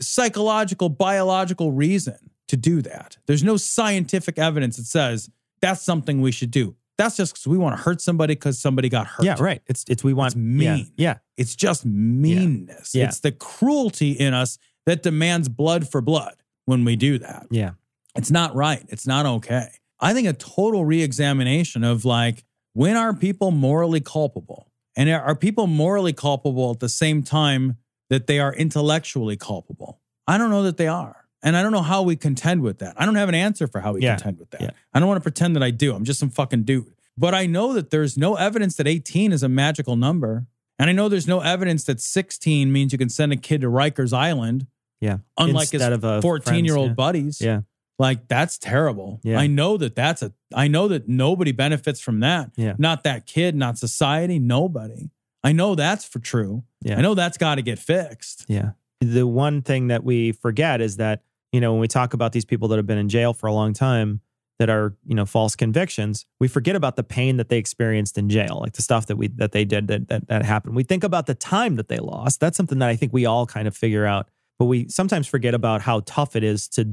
psychological, biological reason to do that. There's no scientific evidence that says that's something we should do. That's just because we want to hurt somebody because somebody got hurt. Yeah, right. It's mean. Yeah. It's just meanness. Yeah. It's the cruelty in us that demands blood for blood when we do that. Yeah. It's not right. It's not okay. I think a total reexamination of like, when are people morally culpable? And are people morally culpable at the same time that they are intellectually culpable? I don't know that they are. And I don't know how we contend with that. I don't have an answer for how we contend with that. Yeah. I don't want to pretend that I do. I'm just some fucking dude. But I know that there's no evidence that 18 is a magical number. And I know there's no evidence that 16 means you can send a kid to Rikers Island. Yeah. Unlike his 14-year-old buddies. Yeah. Like, that's terrible. Yeah. I know that nobody benefits from that. Yeah. Not that kid, not society, nobody. I know that's for true. Yeah. I know that's got to get fixed. Yeah. The one thing that we forget is that, you know, when we talk about these people that have been in jail for a long time that are, you know, false convictions, we forget about the pain that they experienced in jail, like the stuff that they did that happened. We think about the time that they lost. That's something that I think we all kind of figure out. But we sometimes forget about how tough it is to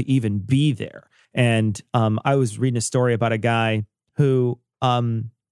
even be there. And I was reading a story about a guy who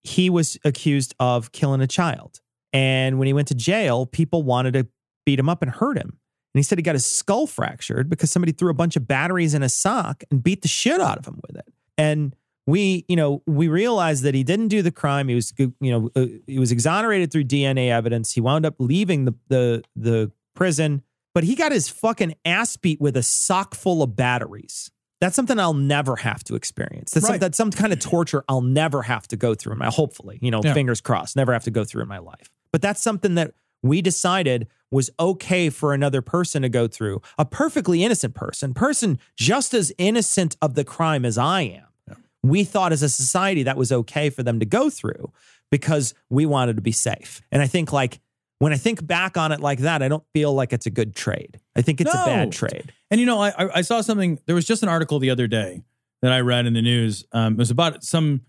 he was accused of killing a child. And when he went to jail, people wanted to beat him up and hurt him. And he said he got his skull fractured because somebody threw a bunch of batteries in a sock and beat the shit out of him with it. And we realized that he didn't do the crime. He was, he was exonerated through DNA evidence. He wound up leaving the prison. But he got his fucking ass beat with a sock full of batteries. That's something I'll never have to experience. That's some kind of torture I'll never have to go through in my, hopefully, fingers crossed, never have to go through in my life. But that's something that we decided was okay for another person to go through. A perfectly innocent person just as innocent of the crime as I am. Yeah. We thought as a society that was okay for them to go through because we wanted to be safe. And I think when I think back on it like that, I don't feel like it's a good trade. I think it's a bad trade. And, I saw something. There was just an article the other day that I read in the news. It was about some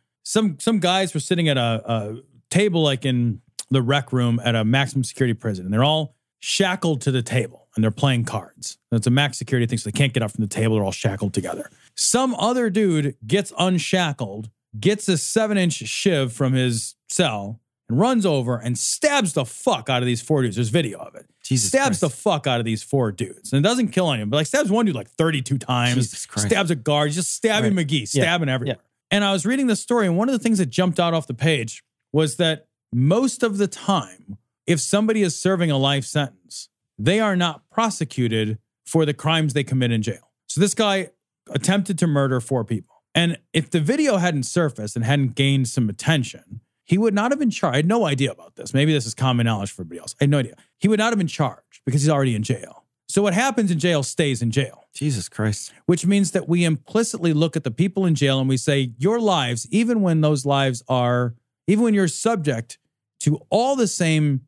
guys were sitting at a table like in the rec room at a maximum security prison. And they're all shackled to the table and they're playing cards. And it's a max security thing, so they can't get up from the table. They're all shackled together. Some other dude gets unshackled, gets a 7-inch shiv from his cell, and runs over and stabs the fuck out of these 4 dudes. There's video of it. Stabs the fuck out of these 4 dudes. And it doesn't kill anyone, but stabs one dude 32 times. Jesus Christ. Stabs a guard. Just stabbing McGee. Stabbing everywhere. Yeah. And I was reading the story, and one of the things that jumped out off the page was that most of the time, if somebody is serving a life sentence, they are not prosecuted for the crimes they commit in jail. So this guy attempted to murder 4 people. And if the video hadn't surfaced and hadn't gained some attention, he would not have been charged. I had no idea about this. Maybe this is common knowledge for everybody else. I had no idea. He would not have been charged because he's already in jail. So what happens in jail stays in jail. Jesus Christ. Which means that we implicitly look at the people in jail and we say, your lives, even when you're subject to all the same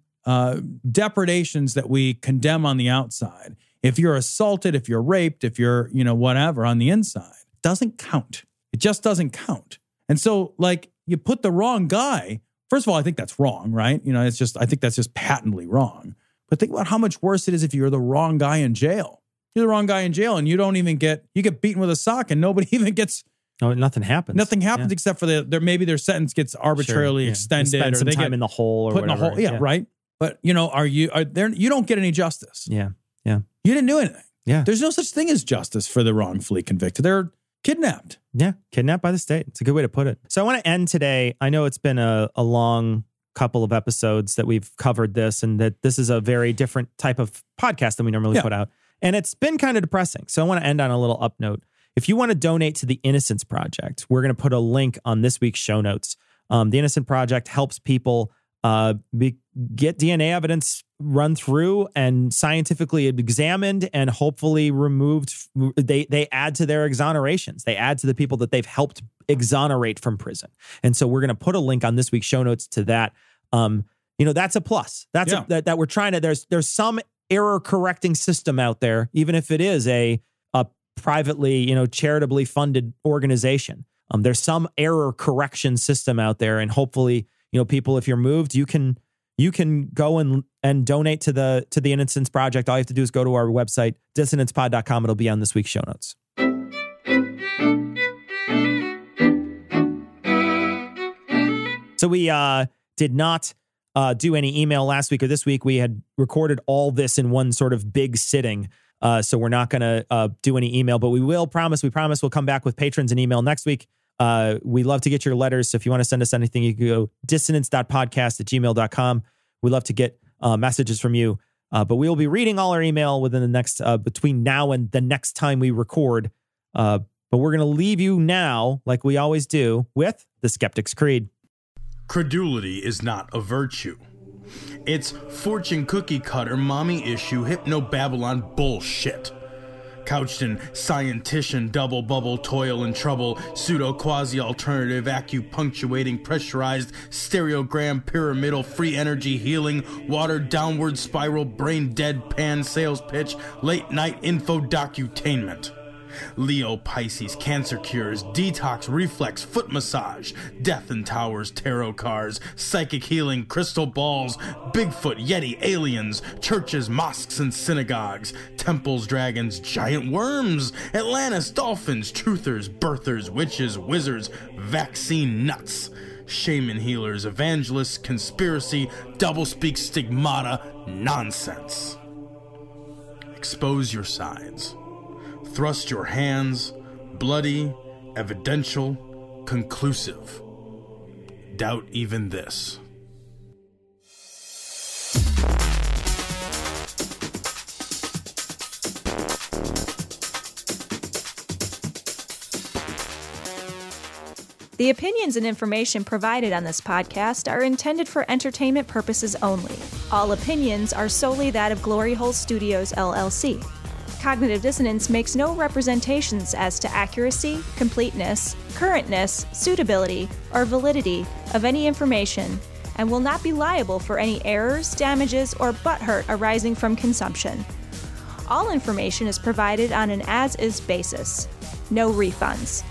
depredations that we condemn on the outside, If you're assaulted, if you're raped, if you're, whatever on the inside, it doesn't count. It just doesn't count. And so, like, you put the wrong guy. First of all, I think that's wrong, right? I think that's just patently wrong. But think about how much worse it is if you're the wrong guy in jail. You're the wrong guy in jail and you get beaten with a sock and nobody even gets. No, nothing happens. Nothing happens except for maybe their sentence gets arbitrarily extended. They spend or some they time get in the hole or put whatever. in a hole. Yeah, right. But you don't get any justice. Yeah. You didn't do anything. Yeah. There's no such thing as justice for the wrongfully convicted. They're kidnapped. Yeah. Kidnapped by the state. It's a good way to put it. So I want to end today. I know it's been a long couple of episodes that we've covered this, and that this is a very different type of podcast than we normally put out. And it's been kind of depressing. So I want to end on a little up note. If you want to donate to the Innocence Project, we're going to put a link on this week's show notes. The Innocence Project helps people get DNA evidence run through and scientifically examined and hopefully removed. They add to their exonerations. They add to the people that they've helped exonerate from prison. And so we're going to put a link on this week's show notes to that. That's a plus. That we're trying to, there's some error correcting system out there, even if it is a privately, charitably funded organization. There's some error correction system out there, and hopefully, people, if you're moved, you can go and donate to the Innocence Project. All you have to do is go to our website, dissonancepod.com. It'll be on this week's show notes. So we did not do any email last week or this week. We had recorded all this in one sort of big sitting. So we're not going to do any email, but we promise we'll come back with patrons and email next week. We love to get your letters. So if you want to send us anything, you can go dissonance.podcast@gmail.com. We love to get messages from you. But we will be reading all our email within the next, between now and the next time we record. But we're going to leave you now, like we always do, with the Skeptic's Creed. Credulity is not a virtue. It's fortune cookie cutter, mommy issue, hypno-Babylon bullshit. Couched in scientician, double bubble, toil and trouble, pseudo quasi alternative, acupunctuating, pressurized, stereogram, pyramidal, free energy healing, watered downward spiral, brain deadpan sales pitch, late night info docutainment. Leo, Pisces, cancer cures, detox, reflex, foot massage, death and towers, tarot cards, psychic healing, crystal balls, Bigfoot, Yeti, aliens, churches, mosques and synagogues, temples, dragons, giant worms, Atlantis, dolphins, truthers, birthers, witches, wizards, vaccine nuts, shaman healers, evangelists, conspiracy, doublespeak, stigmata, nonsense. Expose your sides. Thrust your hands, bloody, evidential, conclusive. Doubt even this. The opinions and information provided on this podcast are intended for entertainment purposes only. All opinions are solely that of Glory Hole Studios, LLC. Cognitive Dissonance makes no representations as to accuracy, completeness, currentness, suitability, or validity of any information, and will not be liable for any errors, damages, or butthurt arising from consumption. All information is provided on an as-is basis. No refunds.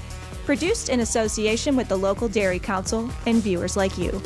Produced in association with the local Dairy Council and viewers like you.